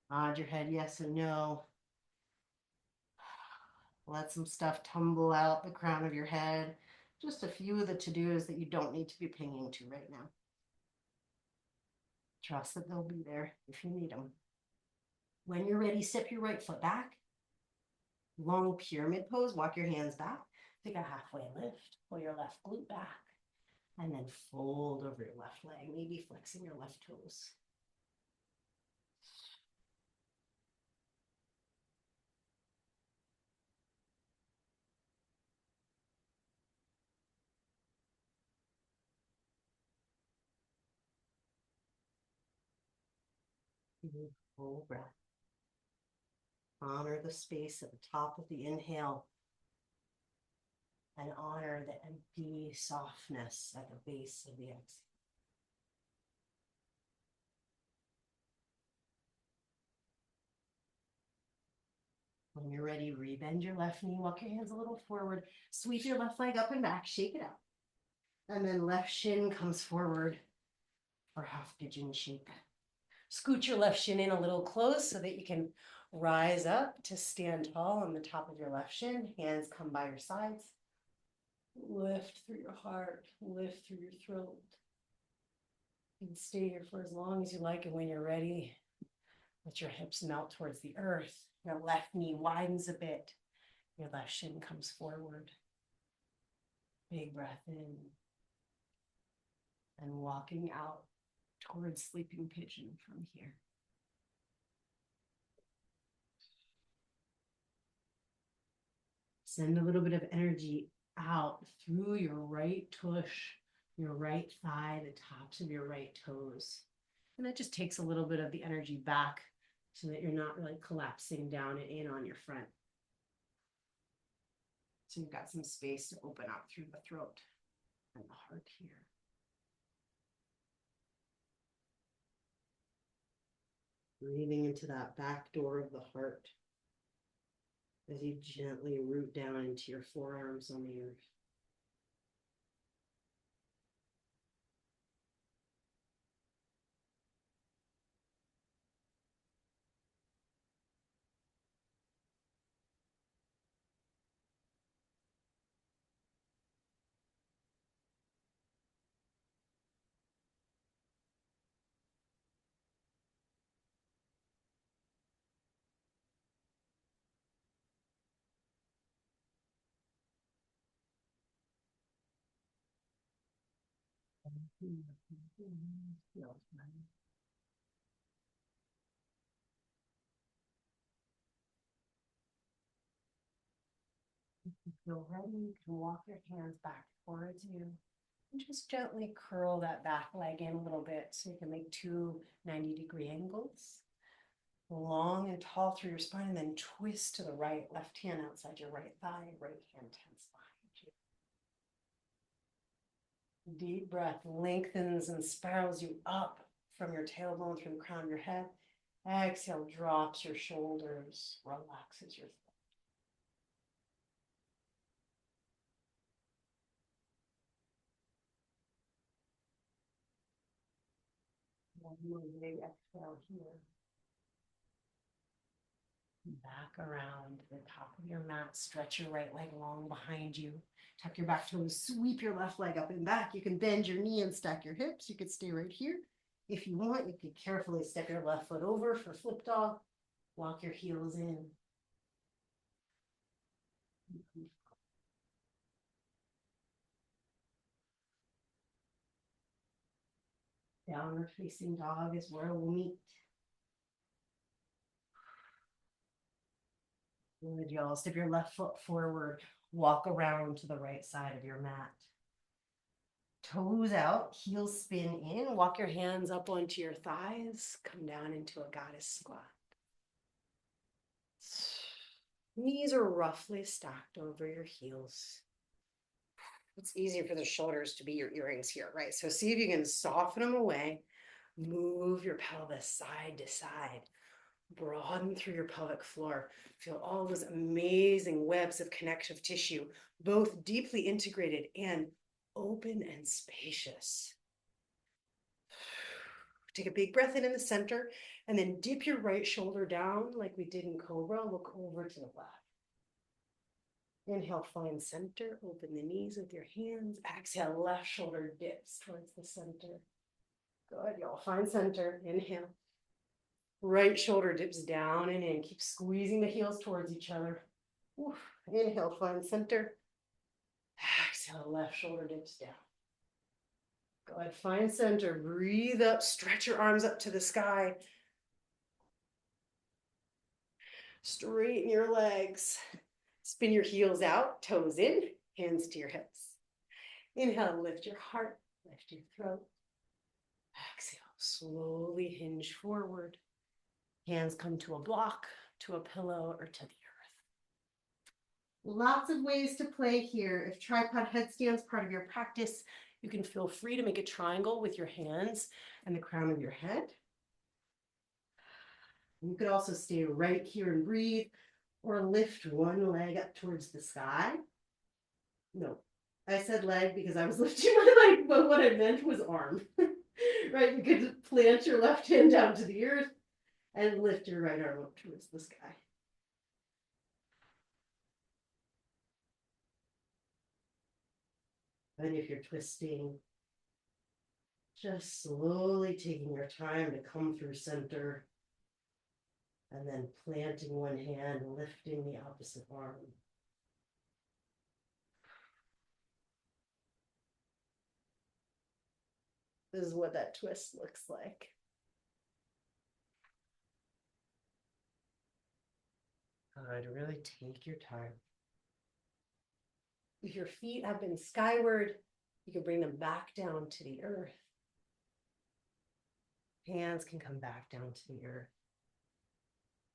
Nod your head yes and no. Let some stuff tumble out the crown of your head. Just a few of the to-dos that you don't need to be pinging to right now. Trust that they'll be there if you need them. When you're ready, step your right foot back. Long pyramid pose, walk your hands back. Take a halfway lift, pull your left glute back, and then fold over your left leg, maybe flexing your left toes. Full breath. Honor the space at the top of the inhale and honor the empty softness at the base of the exhale. When you're ready, rebend your left knee, walk your hands a little forward, sweep your left leg up and back, shake it out. And then left shin comes forward for half pigeon shake. Scoot your left shin in a little close so that you can rise up to stand tall on the top of your left shin. Hands come by your sides. Lift through your heart, lift through your throat. You can stay here for as long as you like, and when you're ready, let your hips melt towards the earth. Your left knee widens a bit. Your left shin comes forward. Big breath in and walking out towards sleeping pigeon from here. Send a little bit of energy out through your right tush, your right thigh, the tops of your right toes. And that just takes a little bit of the energy back so that you're not really collapsing down and in on your front. So you've got some space to open up through the throat and the heart here. Breathing into that back door of the heart as you gently root down into your forearms on the earth. If you're ready, you can walk your hands back towards you and just gently curl that back leg in a little bit so you can make two 90-degree angles. Long and tall through your spine, and then twist to the right, left hand outside your right thigh, right hand tense behind you. Deep breath lengthens and spirals you up from your tailbone through the crown of your head. Exhale, drops your shoulders, relaxes your throat. One more big exhale here. Back around the top of your mat. Stretch your right leg long behind you. Tuck your back toes. Sweep your left leg up and back. You can bend your knee and stack your hips. You could stay right here. If you want, you could carefully step your left foot over for flip dog. Walk your heels in. Downward facing dog is where we'll meet. Good, y'all. Step your left foot forward. Walk around to the right side of your mat. Toes out, heels spin in. Walk your hands up onto your thighs. Come down into a goddess squat. Knees are roughly stacked over your heels. It's easier for the shoulders to be your earrings here, right? So see if you can soften them away. Move your pelvis side to side. Broaden through your pelvic floor. Feel all those amazing webs of connective tissue, both deeply integrated and open and spacious. Take a big breath in the center, and then dip your right shoulder down like we did in Cobra. Look over to the left. Inhale, find center. Open the knees with your hands. Exhale, left shoulder dips towards the center. Good, y'all. Find center. Inhale. Right shoulder dips down and in. Keep squeezing the heels towards each other. Oof. Inhale, find center. Exhale, left shoulder dips down. Good, find center. Breathe up. Stretch your arms up to the sky. Straighten your legs. Spin your heels out, toes in, hands to your hips. Inhale, lift your heart, lift your throat. Exhale, slowly hinge forward. Hands come to a block, to a pillow, or to the earth. Lots of ways to play here. If tripod headstand's part of your practice, you can feel free to make a triangle with your hands and the crown of your head. You could also stay right here and breathe, or lift one leg up towards the sky. No, I said leg because I was lifting my leg, but what I meant was arm. Right, you could plant your left hand down to the earth and lift your right arm up towards the sky. And if you're twisting, just slowly taking your time to come through center, and then planting one hand, lifting the opposite arm. This is what that twist looks like. Good, really take your time. If your feet have been skyward, you can bring them back down to the earth. Hands can come back down to the earth.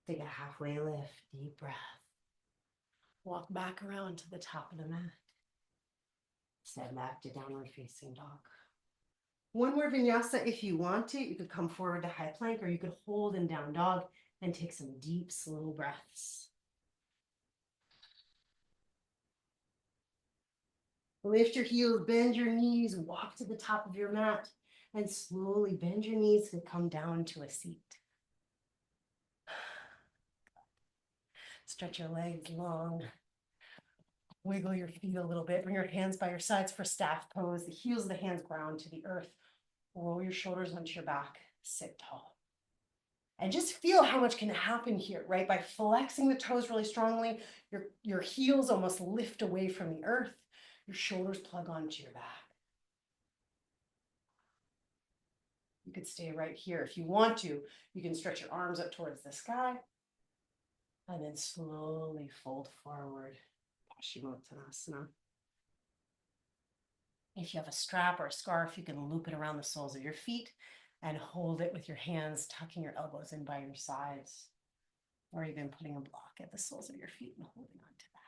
Take a halfway lift, deep breath. Walk back around to the top of the mat. Step back to downward facing dog. One more vinyasa if you want to. You could come forward to high plank, or you could hold in down dog and take some deep, slow breaths. Lift your heels, bend your knees, walk to the top of your mat, and slowly bend your knees to come down to a seat. Stretch your legs long. Wiggle your feet a little bit. Bring your hands by your sides for staff pose. The heels of the hands ground to the earth. Roll your shoulders onto your back. Sit tall. And just feel how much can happen here, right? By flexing the toes really strongly, your heels almost lift away from the earth. Your shoulders plug onto your back. You could stay right here. If you want to, you can stretch your arms up towards the sky and then slowly fold forward. Paschimottanasana. If you have a strap or a scarf, you can loop it around the soles of your feet and hold it with your hands, tucking your elbows in by your sides, or even putting a block at the soles of your feet and holding on to that.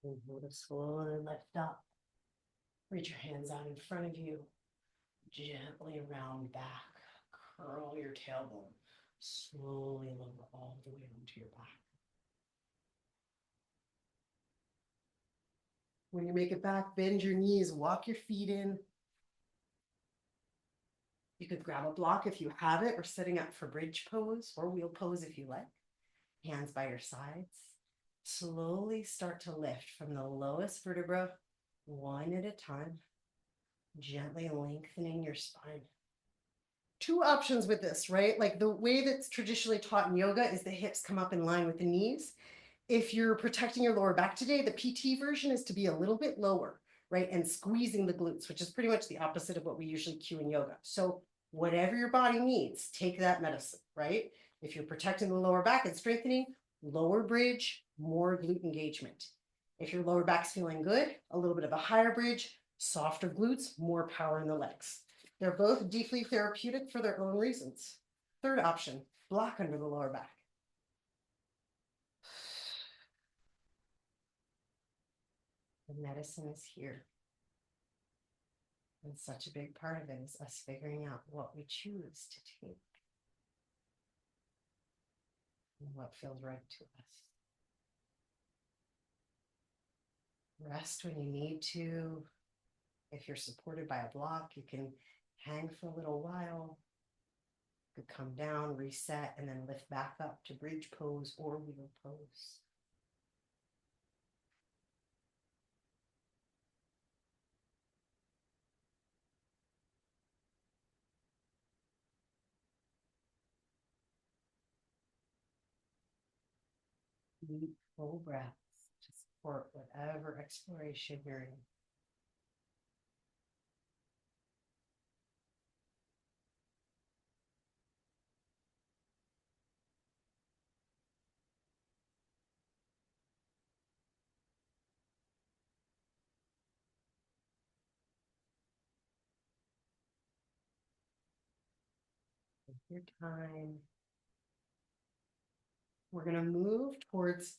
And hold it slowly, lift up. Reach your hands out in front of you. Gently round back. Curl your tailbone. Slowly lower all the way onto your back. When you make it back, bend your knees, walk your feet in. You could grab a block if you have it, or setting up for bridge pose or wheel pose if you like. Hands by your sides. Slowly start to lift from the lowest vertebra, one at a time, gently lengthening your spine. Two options with this, right? Like the way that's traditionally taught in yoga is the hips come up in line with the knees. If you're protecting your lower back today, the PT version is to be a little bit lower, right? And squeezing the glutes, which is pretty much the opposite of what we usually cue in yoga. So whatever your body needs, take that medicine, right? If you're protecting the lower back and strengthening, lower bridge, more glute engagement. If your lower back's feeling good, a little bit of a higher bridge, softer glutes, more power in the legs. They're both deeply therapeutic for their own reasons. Third option, block under the lower back. The medicine is here. And such a big part of it is us figuring out what we choose to take and what feels right to us. Rest when you need to. If you're supported by a block, you can hang for a little while. You could come down, reset, and then lift back up to bridge pose or wheel pose. Deep, full breaths to support whatever exploration you're in. Take your time. We're going to move towards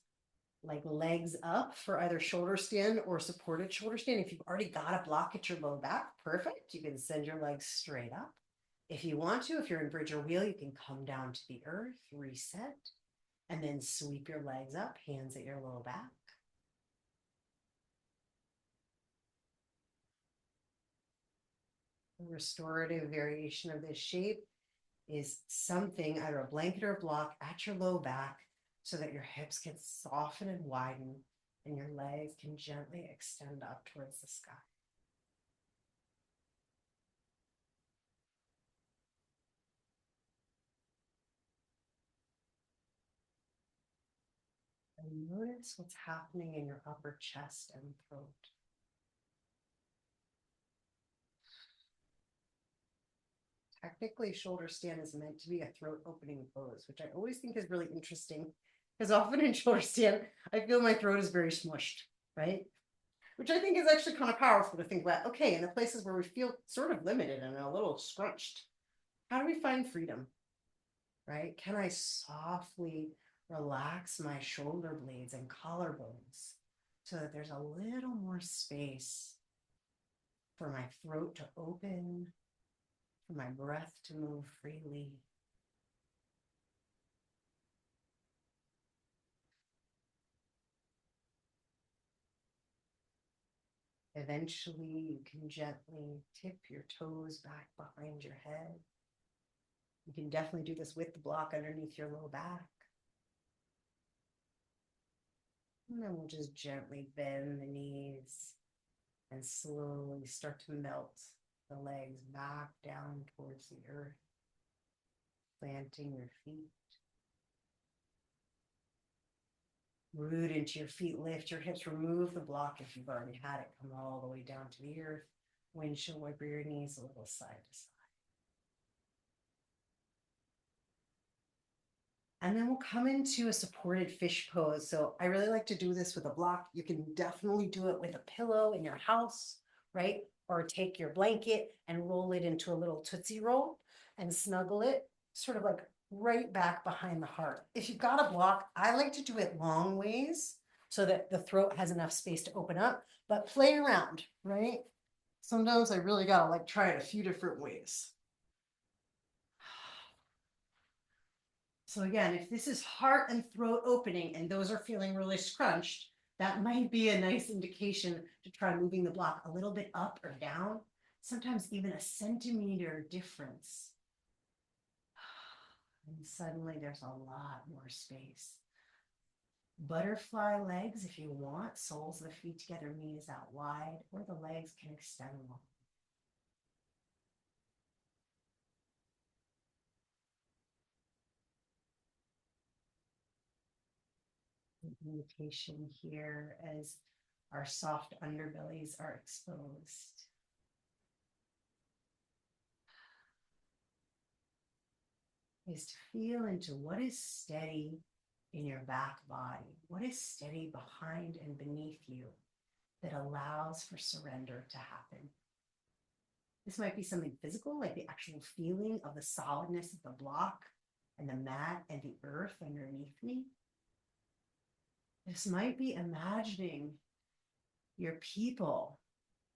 like legs up for either shoulder stand or supported shoulder stand. If you've already got a block at your low back, perfect. You can send your legs straight up. If you want to, if you're in bridge or wheel, you can come down to the earth, reset, and then sweep your legs up, hands at your low back. A restorative variation of this shape is something, either a blanket or a block at your low back, so that your hips can soften and widen and your legs can gently extend up towards the sky. And notice what's happening in your upper chest and throat. Technically, shoulder stand is meant to be a throat opening pose, which I always think is really interesting because often in shoulder stand, I feel my throat is very smushed, right? Which I think is actually kind of powerful to think about. Okay, in the places where we feel sort of limited and a little scrunched, how do we find freedom, right? Can I softly relax my shoulder blades and collarbones so that there's a little more space for my throat to open, for my breath to move freely? Eventually, you can gently tip your toes back behind your head. You can definitely do this with the block underneath your low back. And then we'll just gently bend the knees and slowly start to melt the legs back down towards the earth, planting your feet. Root into your feet, lift your hips, remove the block if you've already had it, come all the way down to the earth. Windshield wiper your knees a little side to side. And then we'll come into a supported fish pose. So I really like to do this with a block. You can definitely do it with a pillow in your house, right? Or take your blanket and roll it into a little Tootsie Roll and snuggle it sort of like right back behind the heart. If you've got a block, I like to do it long ways so that the throat has enough space to open up, but play around, right? Sometimes I really gotta like try it a few different ways. So again, if this is heart and throat opening and those are feeling really scrunched, that might be a nice indication to try moving the block a little bit up or down, sometimes even a centimeter difference. And suddenly there's a lot more space. Butterfly legs if you want, soles of the feet together, knees out wide, or the legs can extend long. Invitation here as our soft underbellies are exposed. Is to feel into what is steady in your back body, what is steady behind and beneath you that allows for surrender to happen. This might be something physical, like the actual feeling of the solidness of the block and the mat and the earth underneath me. This might be imagining your people,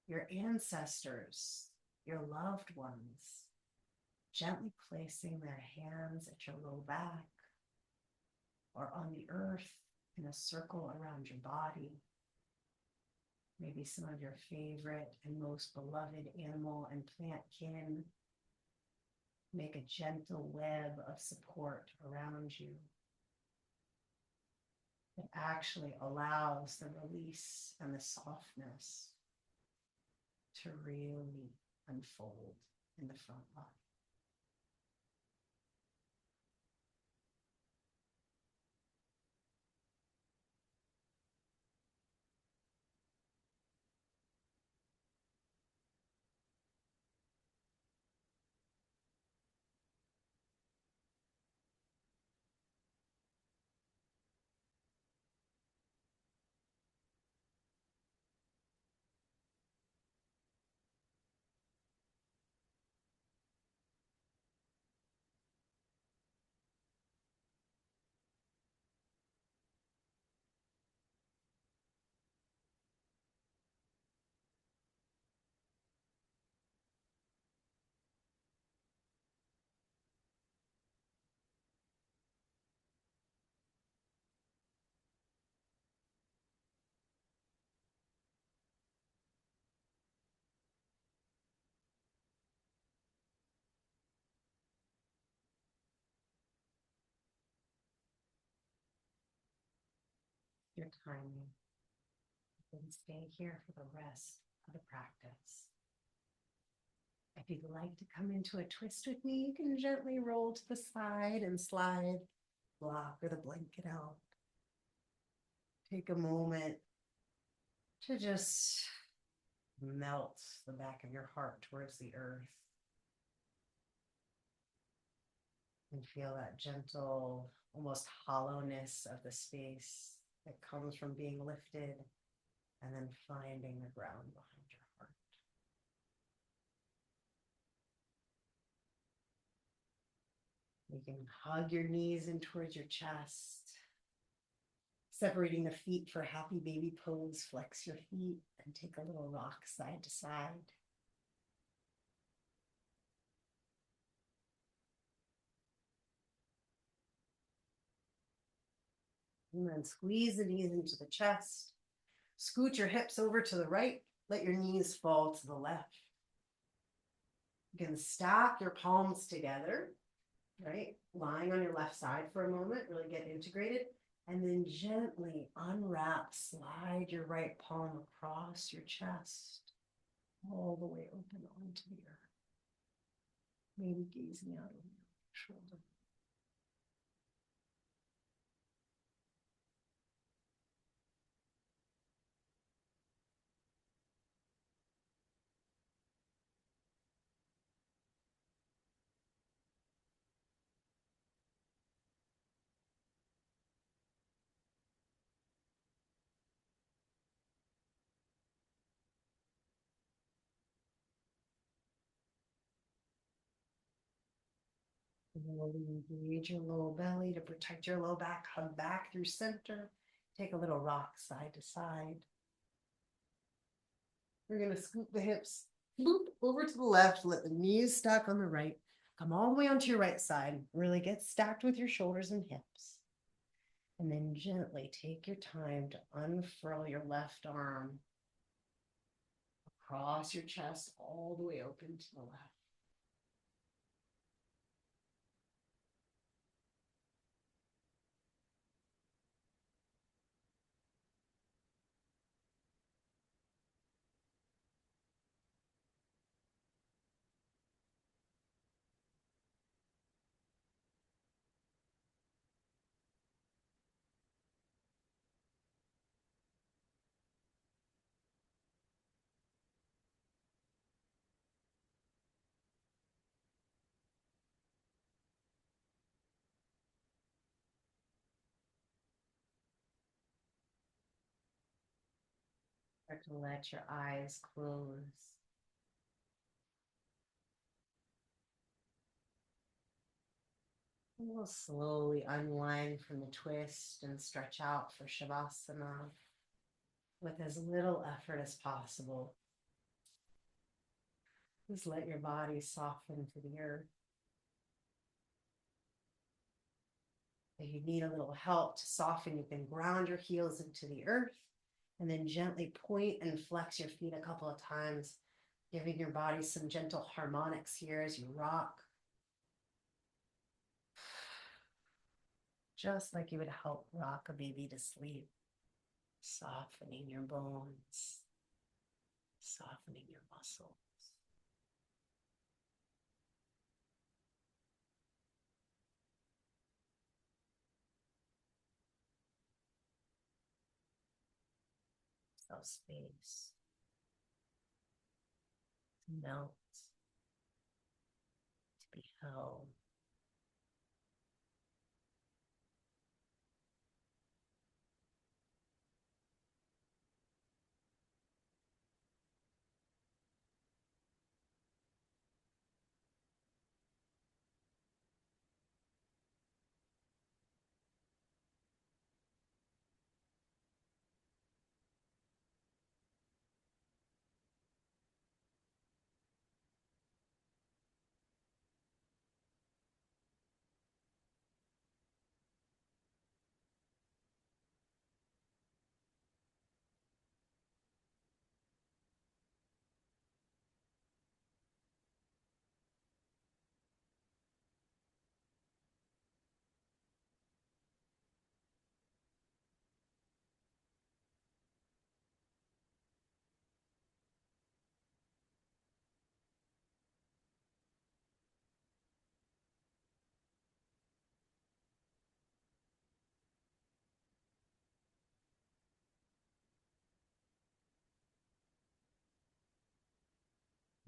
your ancestors, your loved ones, gently placing their hands at your low back or on the earth in a circle around your body. Maybe some of your favorite and most beloved animal and plant kin make a gentle web of support around you that actually allows the release and the softness to really unfold in the front body. Your timing. Then stay here for the rest of the practice. If you'd like to come into a twist with me, you can gently roll to the side and slide block or the blanket out. Take a moment to just melt the back of your heart towards the earth and feel that gentle, almost hollowness of the space that comes from being lifted and then finding the ground behind your heart. You can hug your knees in towards your chest, separating the feet for happy baby pose. Flex your feet and take a little rock side to side. And then squeeze the knees into the chest. Scoot your hips over to the right. Let your knees fall to the left. You can stack your palms together, right? Lying on your left side for a moment, really get integrated. And then gently unwrap, slide your right palm across your chest, all the way open onto the earth. Maybe gazing out over your shoulder. Slowly engage your lower belly to protect your low back. Hug back through center. Take a little rock side to side. We're going to scoop the hips, loop over to the left, let the knees stack on the right. Come all the way onto your right side. Really get stacked with your shoulders and hips. And then gently take your time to unfurl your left arm across your chest, all the way open to the left. Start to let your eyes close. And we'll slowly unwind from the twist and stretch out for Shavasana with as little effort as possible. Just let your body soften to the earth. If you need a little help to soften, you can ground your heels into the earth and then gently point and flex your feet a couple of times, giving your body some gentle harmonics here as you rock. Just like you would help rock a baby to sleep, softening your bones, softening your muscles. So space to melt, to be held.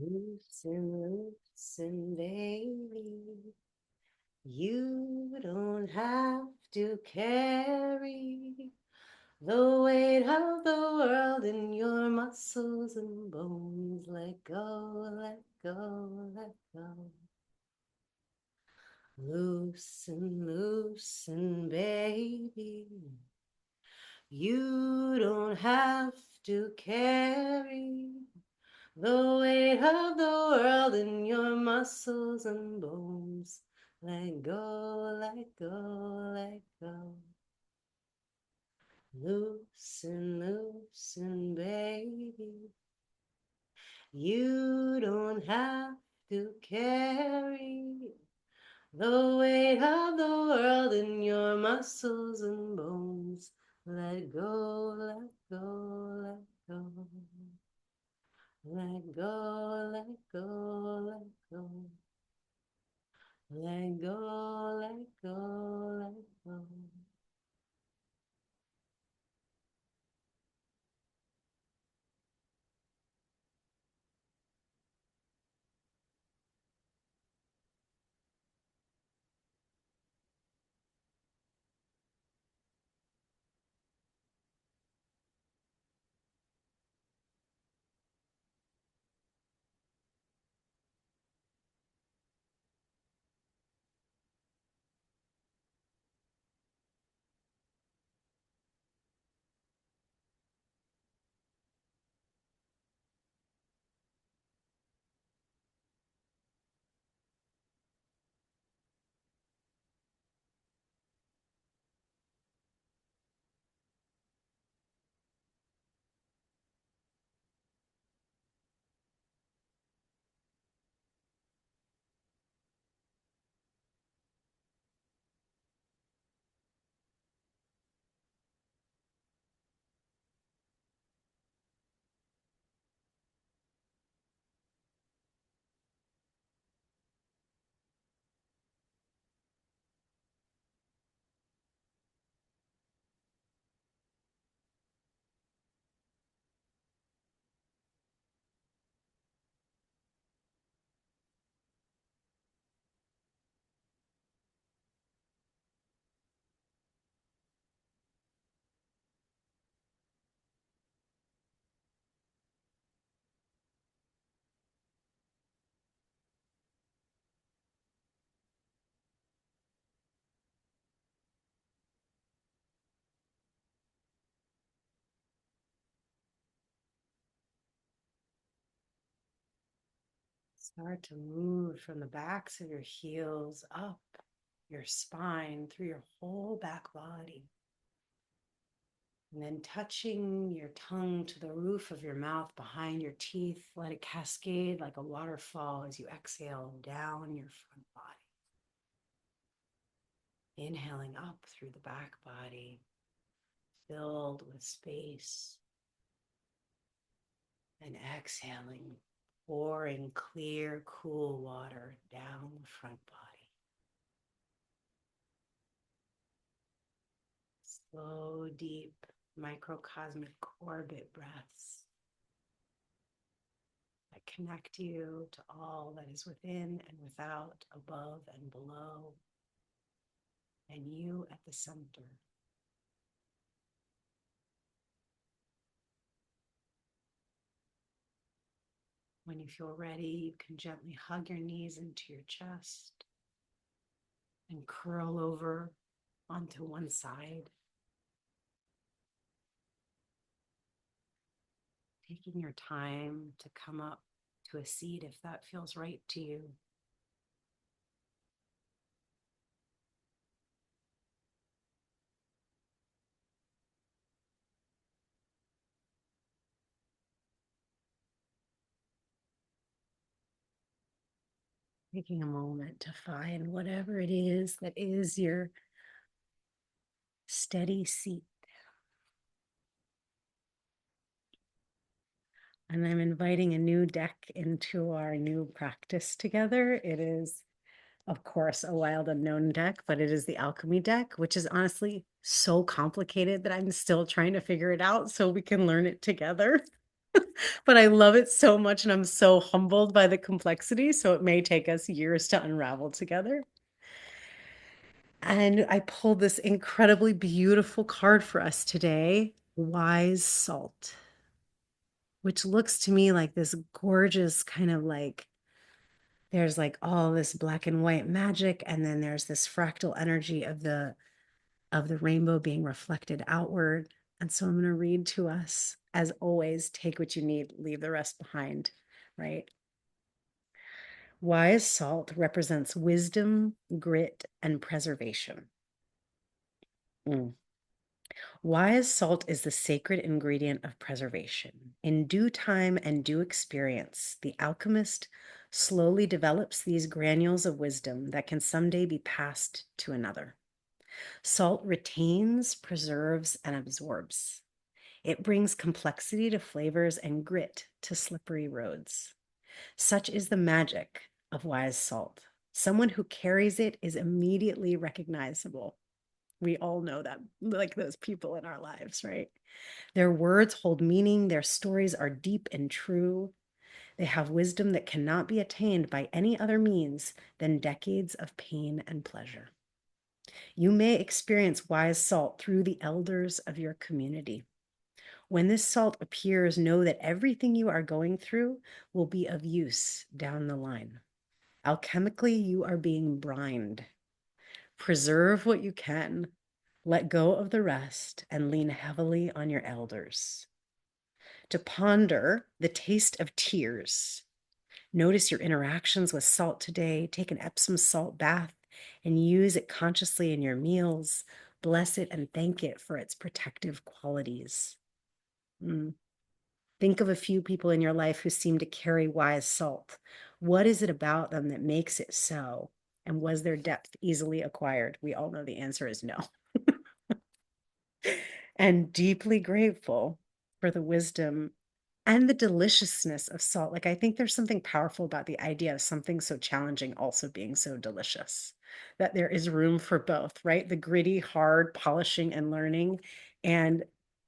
Loosen, baby. You don't have to carry the weight of the world in your muscles and bones. Let go, let go, let go. Loosen, baby. You don't have to carry the weight of the world in your muscles and bones. Let go, let go, let go. Loosen, baby. You don't have to carry the weight of the world in your muscles and bones. Let go, let go, let go. Let go, let go, let go. Let go, let go, let go. Start to move from the backs of your heels up your spine through your whole back body. And then touching your tongue to the roof of your mouth behind your teeth, let it cascade like a waterfall as you exhale down your front body. Inhaling up through the back body, filled with space, and exhaling, pouring clear, cool water down the front body. Slow, deep, microcosmic orbit breaths that connect you to all that is within and without, above and below, and you at the center. When you feel ready, you can gently hug your knees into your chest and curl over onto one side, taking your time to come up to a seat if that feels right to you. Taking a moment to find whatever it is that is your steady seat. And I'm inviting a new deck into our new practice together. It is, of course, a wild unknown deck, but it is the alchemy deck, which is honestly so complicated that I'm still trying to figure it out so we can learn it together. But I love it so much, and I'm so humbled by the complexity, so it may take us years to unravel together. And I pulled this incredibly beautiful card for us today, Wise Salt, which looks to me like this gorgeous kind of like there's like all this black and white magic, and then there's this fractal energy of the rainbow being reflected outward. And so I'm going to read to us, as always, take what you need, leave the rest behind, right? Wise salt represents wisdom, grit, and preservation. Mm. Wise salt is the sacred ingredient of preservation. In due time and due experience, the alchemist slowly develops these granules of wisdom that can someday be passed to another. Salt retains, preserves, and absorbs. It brings complexity to flavors and grit to slippery roads. Such is the magic of wise salt. Someone who carries it is immediately recognizable. We all know that, like those people in our lives, right? Their words hold meaning, their stories are deep and true. They have wisdom that cannot be attained by any other means than decades of pain and pleasure. You may experience wise salt through the elders of your community. When this salt appears, know that everything you are going through will be of use down the line. Alchemically, you are being brined. Preserve what you can, let go of the rest, and lean heavily on your elders. To ponder the taste of tears, notice your interactions with salt today. Take an Epsom salt bath and use it consciously in your meals. Bless it and thank it for its protective qualities. Mm. Think of a few people in your life who seem to carry wise salt. What is it about them that makes it so? And was their depth easily acquired? We all know the answer is no. And deeply grateful for the wisdom and the deliciousness of salt. Like, I think there's something powerful about the idea of something so challenging also being so delicious, that there is room for both, right? The gritty, hard polishing and learning, and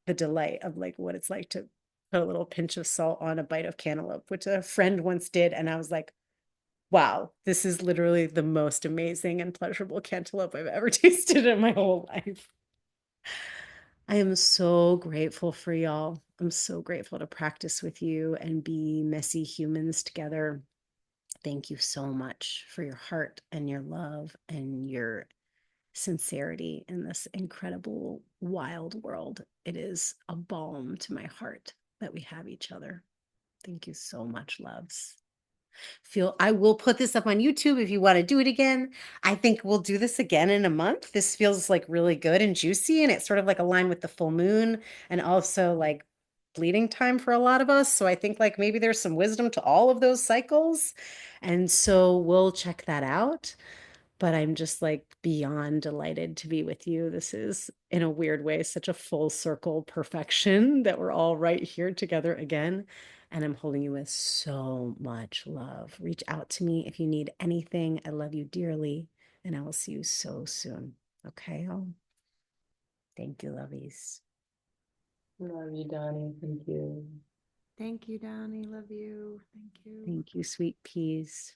the delight of like what it's like to put a little pinch of salt on a bite of cantaloupe, which a friend once did. And I was like, wow, this is literally the most amazing and pleasurable cantaloupe I've ever tasted in my whole life. I am so grateful for y'all. I'm so grateful to practice with you and be messy humans together. Thank you so much for your heart and your love and your sincerity in this incredible, wild world. It is a balm to my heart that we have each other. Thank you so much, loves. I will put this up on YouTube if you want to do it again. I think we'll do this again in a month. This feels like really good and juicy, and it's sort of like aligned with the full moon and also like bleeding time for a lot of us. So I think like maybe there's some wisdom to all of those cycles. And so we'll check that out. But I'm just like beyond delighted to be with you. This is, in a weird way, such a full circle perfection that we're all right here together again. And I'm holding you with so much love. Reach out to me if you need anything. I love you dearly, and I will see you so soon. Okay, all. Thank you, lovies. Love you, Donnie. Thank you. Thank you, Donnie. Love you. Thank you. Thank you, sweet peas.